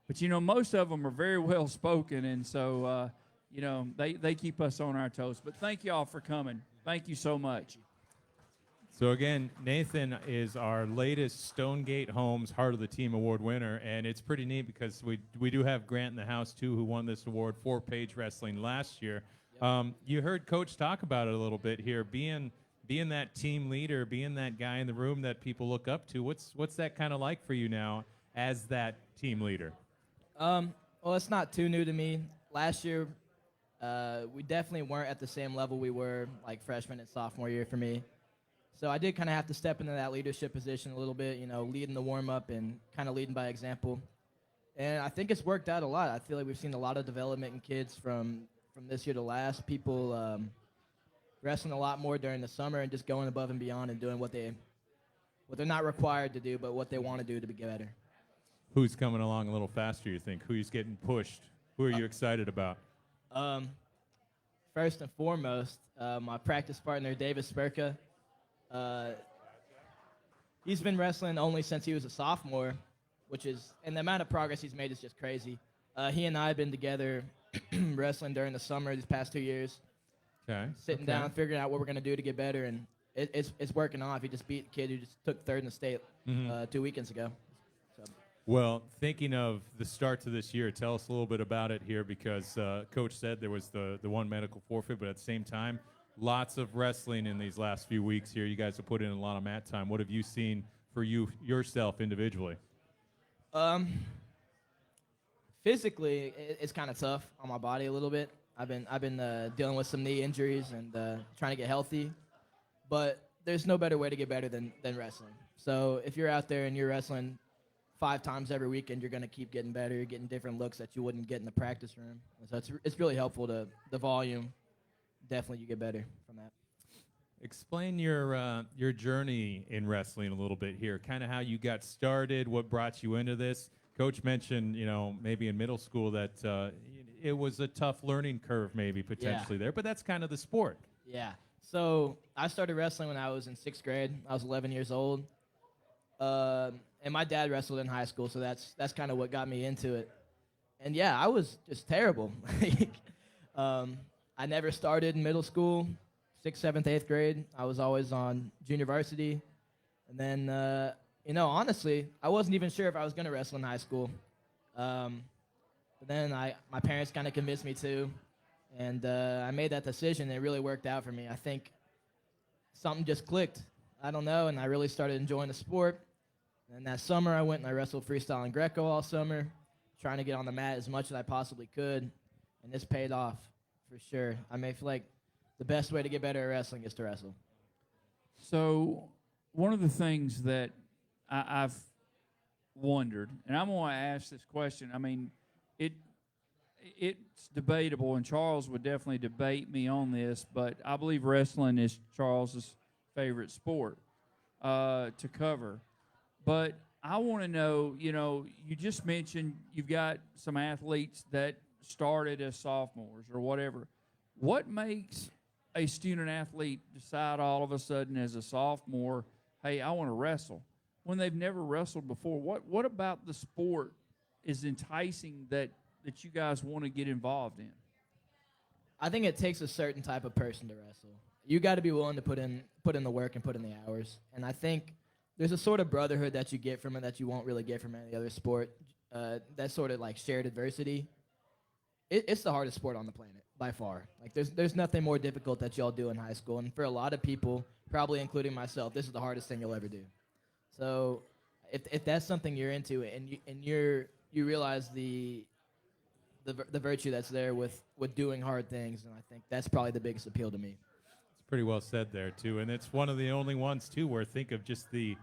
But, you know, most of them are very well spoken, and so, you know, they keep us on our toes. But thank you all for coming. Thank you so much. So again, Nathan is our latest Stonegate Homes Heart of the Team Award winner, and it's pretty neat because we do have Grant in the house too, who won this award for Page Wrestling last year. You heard Coach talk about it a little bit here, being that team leader, being that guy in the room that people look up to. What's that kind of like for you now as that team leader? Well, it's not too new to me. Last year, we definitely weren't at the same level we were like freshman and sophomore year for me. So I did kind of have to step into that leadership position a little bit, leading the warm-up and kind of leading by example. And I think it's worked out a lot. I feel like we've seen a lot of development in kids from this year to last. People wrestling a lot more during the summer and just going above and beyond and doing what they're not required to do, but what they want to do to get better. Who's coming along a little faster, you think? Who's getting pushed? Who are you excited about? First and foremost, my practice partner, Davis Spurka. He's been wrestling only since he was a sophomore, and the amount of progress he's made is just crazy. He and I have been together wrestling during the summer these past 2 years. Okay. Sitting down, figuring out what we're going to do to get better, and it's working off. He just beat a kid who just took third in the state 2 weekends ago. So. Well, thinking of the start to this year, tell us a little bit about it here because Coach said there was the one medical forfeit, but at the same time, lots of wrestling in these last few weeks here. You guys have put in a lot of mat time. What have you seen for yourself individually? Physically, it's kind of tough on my body a little bit. I've been dealing with some knee injuries and trying to get healthy, but there's no better way to get better than wrestling. So if you're out there and you're wrestling 5 times every weekend, you're going to keep getting better. You're getting different looks that you wouldn't get in the practice room. So it's really helpful to the volume. Definitely you get better from that. Explain your journey in wrestling a little bit here, kind of how you got started, what brought you into this. Coach mentioned, maybe in middle school that it was a tough learning curve maybe potentially there, but that's kind of the sport. Yeah. So I started wrestling when I was in 6th grade. I was 11 years old. And my dad wrestled in high school, so that's kind of what got me into it. And, yeah, I was just terrible. I never started in middle school, 6th, 7th, 8th grade. I was always on junior varsity. And then, honestly, I wasn't even sure if I was going to wrestle in high school. But then my parents kind of convinced me to, and I made that decision, and it really worked out for me. I think something just clicked. I don't know, and I really started enjoying the sport. And that summer, I went and I wrestled freestyle and Greco all summer, trying to get on the mat as much as I possibly could, and this paid off. For sure. I feel like the best way to get better at wrestling is to wrestle. So one of the things that I've wondered, and I'm going to ask this question. I mean, it's debatable, and Charles would definitely debate me on this, but I believe wrestling is Charles's favorite sport to cover. But I want to know, you just mentioned you've got some athletes that started as sophomores or whatever. What makes a student athlete decide all of a sudden as a sophomore, hey, I want to wrestle, when they've never wrestled before? What about the sport is enticing that you guys want to get involved in? I think it takes a certain type of person to wrestle. You got to be willing to put in the work and put in the hours. And I think there's a sort of brotherhood that you get from it that you won't really get from any other sport. That sort of like shared adversity. It's the hardest sport on the planet by far. Like there's nothing more difficult that y'all do in high school, and for a lot of people, probably including myself, this is the hardest thing you'll ever do. So, if that's something you're into, and you realize the virtue that's there with doing hard things, and I think that's probably the biggest appeal to me. It's pretty well said there too, and it's one of the only ones too where think of just the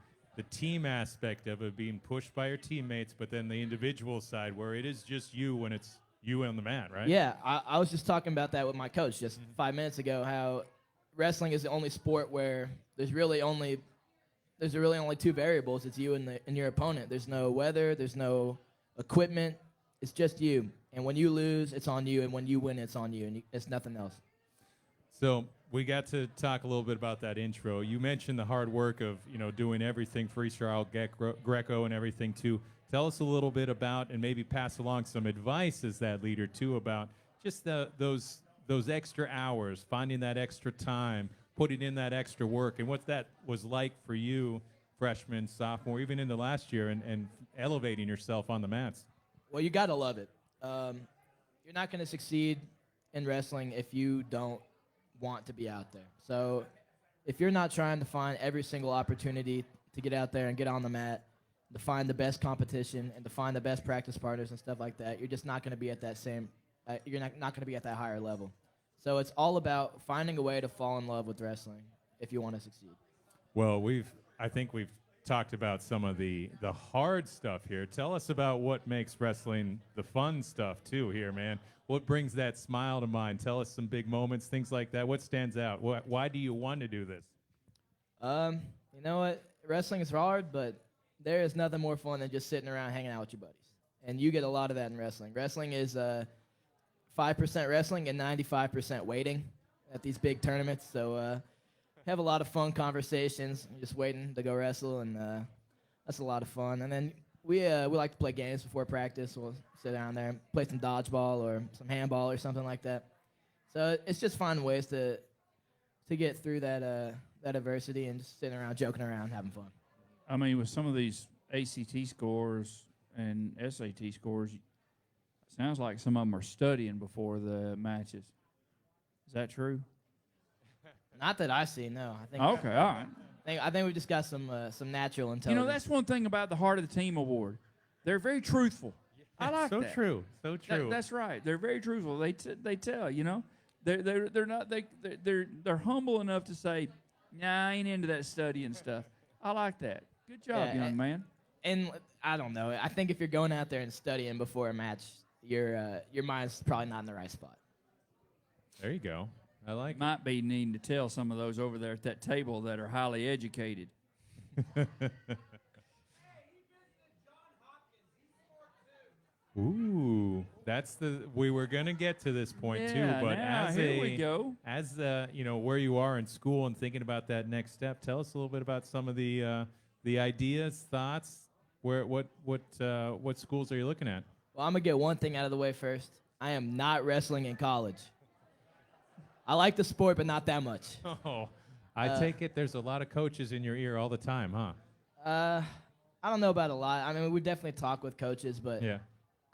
team aspect of it being pushed by your teammates, but then the individual side where it is just you when it's you on the mat, right? Yeah, I was just talking about that with my coach just 5 minutes ago, how wrestling is the only sport where there's really only 2 variables. It's you and your opponent. There's no weather, there's no equipment. It's just you. And when you lose, it's on you, and when you win, it's on you, and it's nothing else. So we got to talk a little bit about that intro. You mentioned the hard work of doing everything freestyle, Greco, and everything too. Tell us a little bit about, and maybe pass along some advice as that leader too, about just those extra hours, finding that extra time, putting in that extra work, and what that was like for you, freshman, sophomore, even in the last year, and elevating yourself on the mats. Well, you gotta love it. You're not gonna succeed in wrestling if you don't want to be out there. So if you're not trying to find every single opportunity to get out there and get on the mat, to find the best competition and to find the best practice partners and stuff like that, you're just not going to be at that same, you're not going to be at that higher level. So it's all about finding a way to fall in love with wrestling if you want to succeed. Well, I think we've talked about some of the hard stuff here. Tell us about what makes wrestling the fun stuff too here, man. What brings that smile to mind? Tell us some big moments, things like that. What stands out? Why do you want to do this? You know what? Wrestling is hard, but there is nothing more fun than just sitting around hanging out with your buddies. And you get a lot of that in wrestling. Wrestling is 5% wrestling and 95% waiting at these big tournaments. So have a lot of fun conversations, just waiting to go wrestle, and that's a lot of fun. And then we like to play games before practice. We'll sit down there and play some dodgeball or some handball or something like that. So it's just finding ways to get through that adversity and just sitting around, joking around, having fun. I mean, with some of these ACT scores and SAT scores, it sounds like some of them are studying before the matches. Is that true? Not that I see, no. I think Okay, all right. I think we've just got some natural intelligence. You know, that's one thing about the Heart of the Team Award. They're very truthful. I like so that. True, so true. That's right. They're very truthful. They tell, you know. They're humble enough to say, "Nah, I ain't into that studying stuff." I like that. Good job, young man. And I don't know. I think if you're going out there and studying before a match, your mind's probably not in the right spot. There you go. I like it. Might be needing to tell some of those over there at that table that are highly educated. Ooh, we were gonna get to this point too, but here we go. As where you are in school and thinking about that next step, tell us a little bit about some of the ideas, thoughts. What schools are you looking at? Well, I'm gonna get one thing out of the way first. I am not wrestling in college. I like the sport, but not that much. Oh, I take it there's a lot of coaches in your ear all the time, huh? I don't know about a lot. I mean, we definitely talk with coaches, but yeah.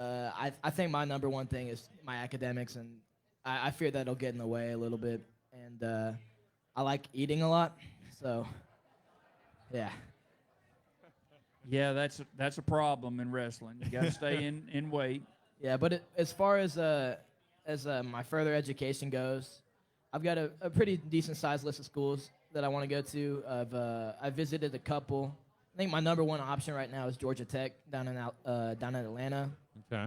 I think my number one thing is my academics, and I fear that it'll get in the way a little bit. And I like eating a lot, so yeah. Yeah, that's a problem in wrestling. You got to stay in weight. Yeah, but as far as my further education goes, I've got a pretty decent sized list of schools that I want to go to. I've visited a couple. I think my number one option right now is Georgia Tech down in Atlanta. Okay.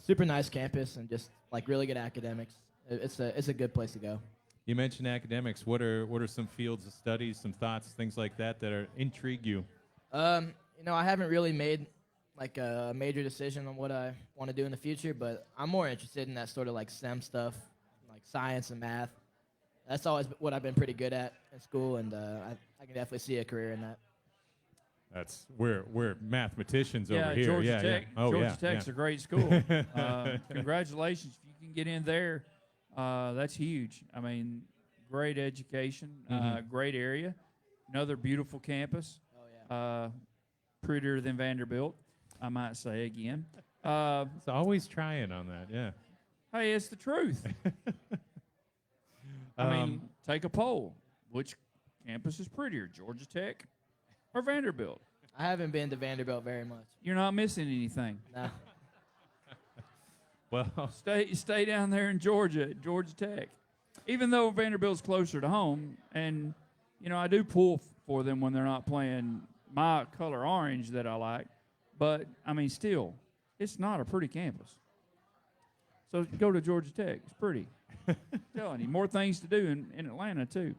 Super nice campus and just like really good academics. It's a good place to go. You mentioned academics. What are some fields of studies, some thoughts, things like that intrigue you? I haven't really made like a major decision on what I want to do in the future, but I'm more interested in that sort of like STEM stuff, like science and math. That's always what I've been pretty good at in school, and I can definitely see a career in that. We're mathematicians over here. Georgia Tech. Oh, Georgia Tech's a great school. Congratulations if you can get in there. That's huge. I mean, great education, great area, another beautiful campus. Oh yeah. Prettier than Vanderbilt, I might say again. It's always trying on that. Yeah. Hey, it's the truth. I mean, take a poll. Which campus is prettier, Georgia Tech or Vanderbilt? I haven't been to Vanderbilt very much. You're not missing anything. No. Well, Stay down there in Georgia Tech. Even though Vanderbilt's closer to home, and I do pull for them when they're not playing my color orange that I like, but I mean, still, it's not a pretty campus. So go to Georgia Tech. It's pretty. I'm telling you, more things to do in Atlanta too.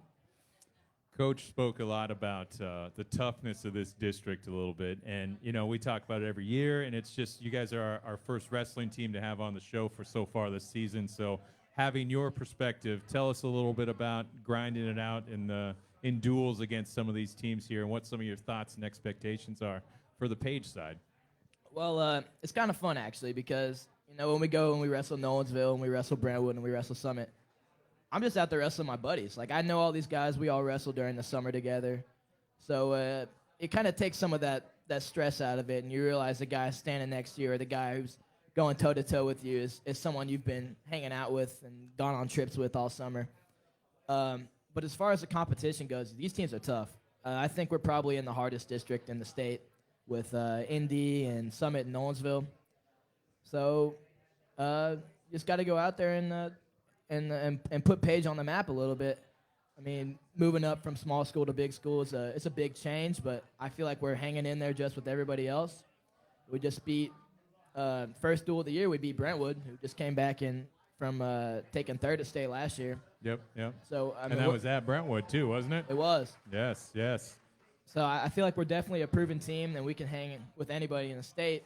Coach spoke a lot about the toughness of this district a little bit, and we talk about it every year, and it's just you guys are our first wrestling team to have on the show for so far this season. So having your perspective, tell us a little bit about grinding it out in duels against some of these teams here, and what some of your thoughts and expectations are for the Page side. Well, it's kind of fun actually because when we go and we wrestle Nolensville and we wrestle Brentwood and we wrestle Summit, I'm just out there wrestling my buddies. Like, I know all these guys. We all wrestle during the summer together. So it kind of takes some of that stress out of it, and you realize the guy standing next to you or the guy who's going toe-to-toe with you is someone you've been hanging out with and gone on trips with all summer. But as far as the competition goes, these teams are tough. I think we're probably in the hardest district in the state with Indy and Summit and Nolensville. So just got to go out there and put Page on the map a little bit. I mean, moving up from small school to big school it's a big change, but I feel like we're hanging in there just with everybody else. We just beat first duel of the year. We beat Brentwood, who just came back in from taking third at state last year. Yep. So I mean, And that was at Brentwood too, wasn't it? It was. Yes. So I feel like we're definitely a proven team, and we can hang with anybody in the state.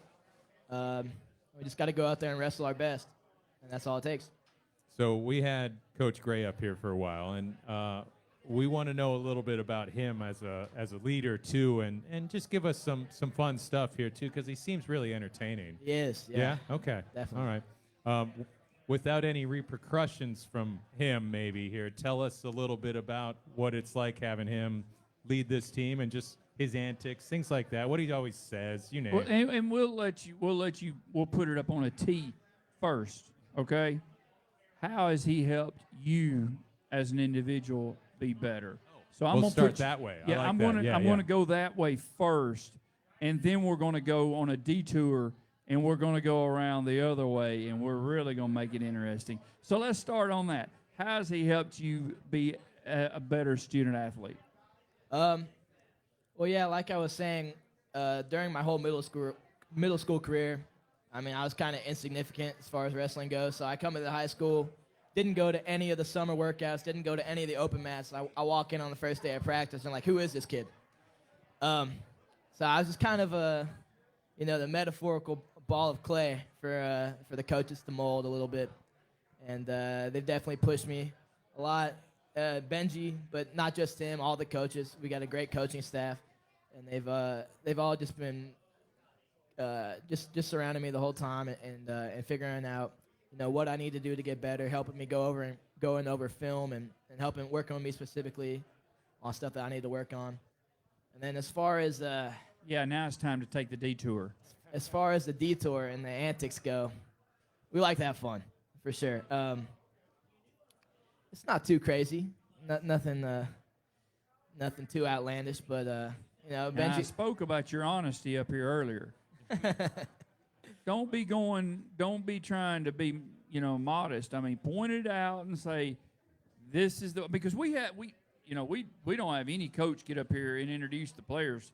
We just got to go out there and wrestle our best, and that's all it takes. So we had Coach Gray up here for a while, and we want to know a little bit about him as a leader too, and just give us some fun stuff here too, because he seems really entertaining. He is. Yeah. Okay. Definitely. All right. Without any repercussions from him, maybe here, tell us a little bit about what it's like having him lead this team and just his antics, things like that. What he always says, you know. Well, and we'll put it up on a T first, okay? How has he helped you as an individual be better? So I'm We'll gonna start put that way. Yeah, I like I'm that. gonna Yeah, I'm yeah. gonna go that way first, and then we're gonna go on a detour, and we're gonna go around the other way, and we're really gonna make it interesting. So let's start on that. How has he helped you be a better student athlete? Well, yeah, like I was saying, during my whole middle school career, I mean, I was kind of insignificant as far as wrestling goes. So I come into high school, didn't go to any of the summer workouts, didn't go to any of the open mats. I walk in on the first day of practice and like, who is this kid? So I was just kind of the metaphorical ball of clay for the coaches to mold a little bit, and they've definitely pushed me a lot. Benji, but not just him, all the coaches. We got a great coaching staff, and they've all just been just surrounding me the whole time and figuring out what I need to do to get better, helping me going over film and helping working with me specifically on stuff that I need to work on. And then as far as now it's time to take the detour. as far as the detour and the antics go, we like to have fun for sure. It's not too crazy, nothing too outlandish, but Now, I Benji. spoke about your honesty up here earlier. Don't be trying to be, modest. I mean, point it out and say, this is because we don't have any coach get up here and introduce the players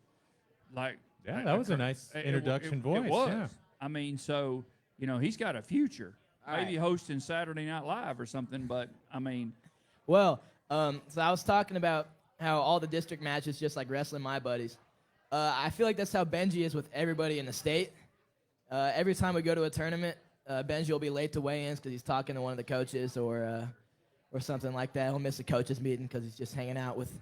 like. Yeah, that was a nice introduction voice. It was. Yeah. I mean, so, he's got a future. All Maybe right. hosting Saturday Night Live or something, but, I mean. Well, so I was talking about how all the district matches just like wrestling my buddies. I feel like that's how Benji is with everybody in the state. Every time we go to a tournament, Benji will be late to weigh-ins because he's talking to one of the coaches or something like that. He'll miss a coaches meeting because he's just hanging out with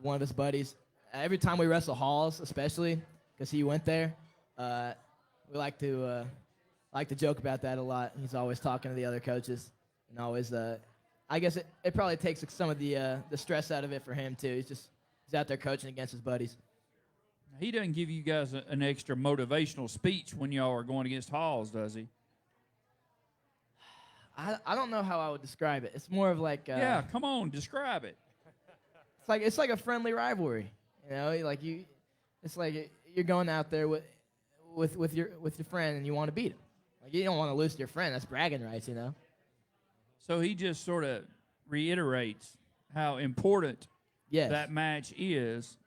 one of his buddies. Every time we wrestle Halls, especially because he went there, we like to joke about that a lot. He's always talking to the other coaches and always. I guess it probably takes some of the stress out of it for him too. He's out there coaching against his buddies. He doesn't give you guys an extra motivational speech when y'all are going against Halls, does he? I don't know how I would describe it. It's more of like Yeah, come on, describe it. it's like a friendly rivalry. It's like you're going out there with your friend and you want to beat him. Like you don't want to lose to your friend. That's bragging rights, So he just sort of reiterates how important Yes. that match is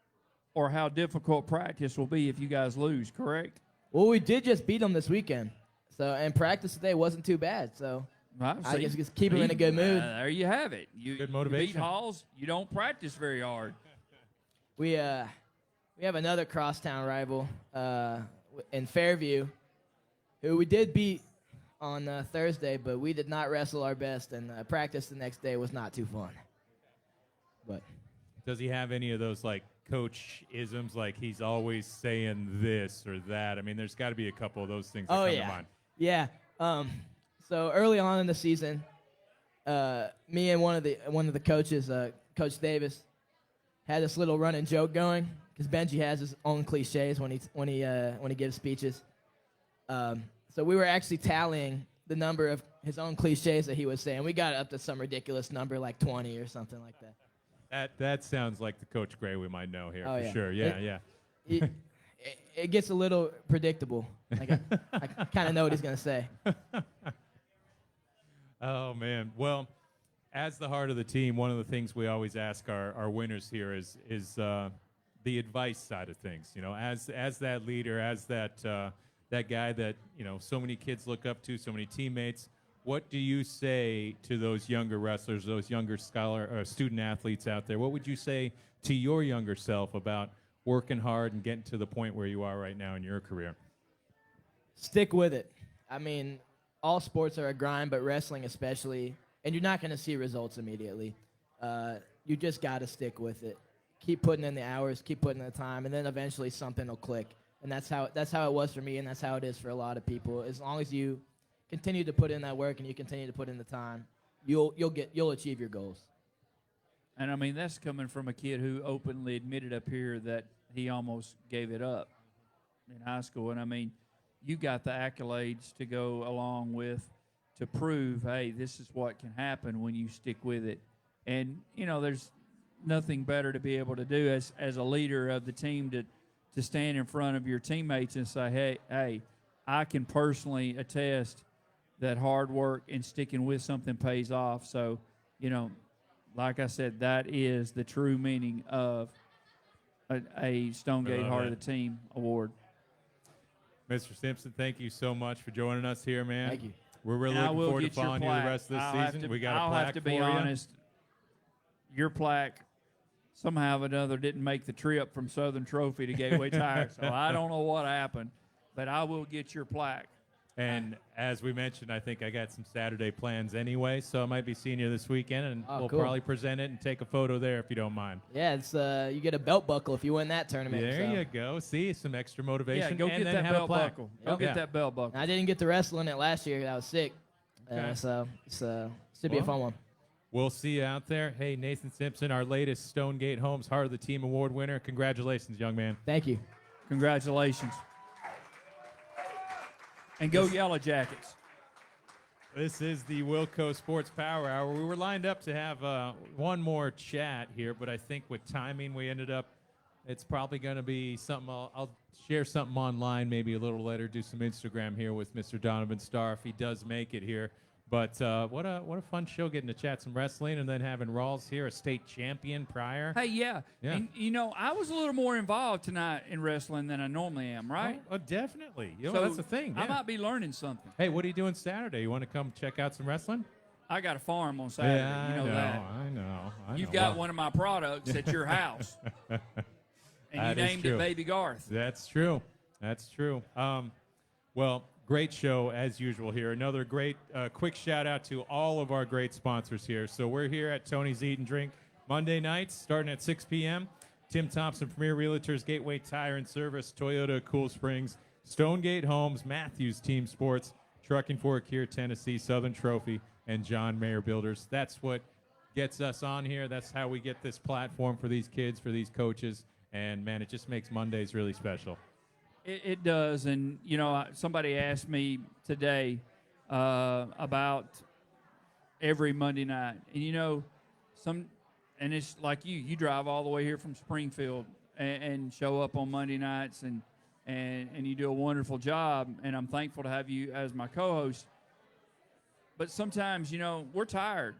or how difficult practice will be if you guys lose, correct? Well, we did just beat them this weekend. So and practice today wasn't too bad. So I See, guess just keep him in a good mood. There you have it. You Good You motivation. beat Halls, you don't practice very hard. We have another crosstown rival in Fairview, who we did beat on Thursday, but we did not wrestle our best, and practice the next day was not too fun. But Does he have any of those like coach isms, like he's always saying this or that? I mean, there's got to be a couple of those things that come to mind. Yeah. So early on in the season, me and one of the coaches, Coach Davis, had this little running joke going because Benji has his own cliches when he gives speeches. So we were actually tallying the number of his own cliches that he was saying. We got up to some ridiculous number like 20 or something like that. That sounds like the Coach Gray we might know here Oh, for yeah. sure. Yeah. It gets a little predictable. Like I kind of know what he's gonna say. Oh man. Well, as the heart of the team, one of the things we always ask our winners here is the advice side of things. You know, as that leader, as that guy that so many kids look up to, so many teammates. What do you say to those younger wrestlers, those younger student athletes out there? What would you say to your younger self about working hard and getting to the point where you are right now in your career? Stick with it. I mean, all sports are a grind, but wrestling especially, and you're not going to see results immediately. You just got to stick with it. Keep putting in the hours, keep putting in the time, and then eventually something will click. And that's how it was for me, and that's how it is for a lot of people. As long as you continue to put in that work and you continue to put in the time, you'll achieve your goals. And I mean, that's coming from a kid who openly admitted up here that he almost gave it up in high school. And I mean, you got the accolades to go along with to prove, hey, this is what can happen when you stick with it. And there's nothing better to be able to do as a leader of the team to stand in front of your teammates and say, hey, I can personally attest that hard work and sticking with something pays off. So, like I said, that is the true meaning of a Stonegate Heart of the Team award. Mr. Simpson, thank you so much for joining us here, man. Thank you. We're really looking forward to following you the rest of this season. We got a plaque I'll have to be for honest. Your plaque somehow or another didn't make the trip from Southern Trophy to Gateway Tire, so I don't know what happened, but I will get your plaque. And as we mentioned, I think I got some Saturday plans anyway, so I might be seeing you this weekend, and we'll cool. probably present it and take a photo there if you don't mind. Yeah, it's you get a belt buckle if you win that tournament. There so. you go. See, some extra motivation. Yeah, go and get then that have a belt plaque. buckle. Go get that belt buckle. I didn't get to wrestle in it last year. I was sick. Okay. So it's should be a fun one. We'll see you out there. Hey, Nathan Simpson, our latest Stonegate Homes Heart of the Team Award winner. Congratulations, young man. Thank you. Congratulations. And go Yellow Jackets. This is the WillCo Sports Power Hour. We were lined up to have one more chat here, but I think with timing, we ended up, it's probably going to be something, I'll share something online maybe a little later, do some Instagram here with Mr. Donovan Starr if he does make it here. But what a fun show getting to chat some wrestling and then having Rawls here, a state champion prior. Hey, yeah. And, I was a little more involved tonight in wrestling than I normally am, right? Oh, definitely. So that's the thing. I Yeah. might be learning something. Hey, what are you doing Saturday? You want to come check out some wrestling? I got a farm on Saturday. Yeah, you know that. I know. You've got one of my products at your house. And That you is named true. it Baby Garth. That's true. Well, great show as usual here. Another great quick shout out to all of our great sponsors here. So we're here at Tony's Eat and Drink Monday nights starting at 6 p.m. Tim Thompson, Premier Realtors, Gateway Tire and Service, Toyota Cool Springs, Stonegate Homes, Matthews Team Sports, Trucking Fork here, Tennessee, Southern Trophy, and John Mayer Builders. That's what gets us on here. That's how we get this platform for these kids, for these coaches. And, man, it just makes Mondays really special. It does. And, somebody asked me today about every Monday night. And, and it's like you drive all the way here from Springfield and show up on Monday nights and you do a wonderful job. And I'm thankful to have you as my co-host. But sometimes, we're tired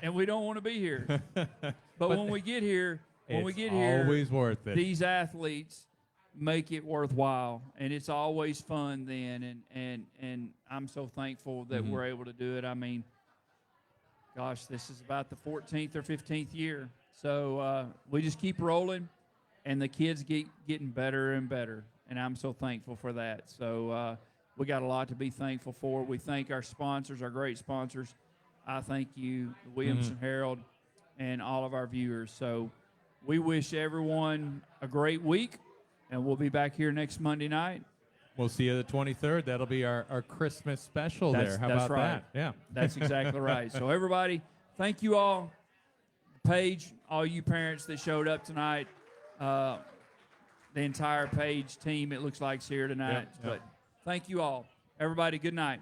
and we don't want to be here. But when we get here, always worth it. These athletes make it worthwhile, and it's always fun then, and I'm so thankful that we're able to do it. I mean, gosh, this is about the 14th or 15th year, so we just keep rolling, and the kids getting better and better, and I'm so thankful for that. So we got a lot to be thankful for. We thank our sponsors, our great sponsors. I thank you, the Williamson Herald, and all of our viewers. So we wish everyone a great week. And we'll be back here next Monday night. We'll see you the 23rd. That'll be our Christmas special there. How that's about right. that? Yeah. That's exactly right. So everybody, thank you all. Paige, all you parents that showed up tonight, the entire Page team, it looks like, is here tonight. Yep. But thank you all. Everybody, good night.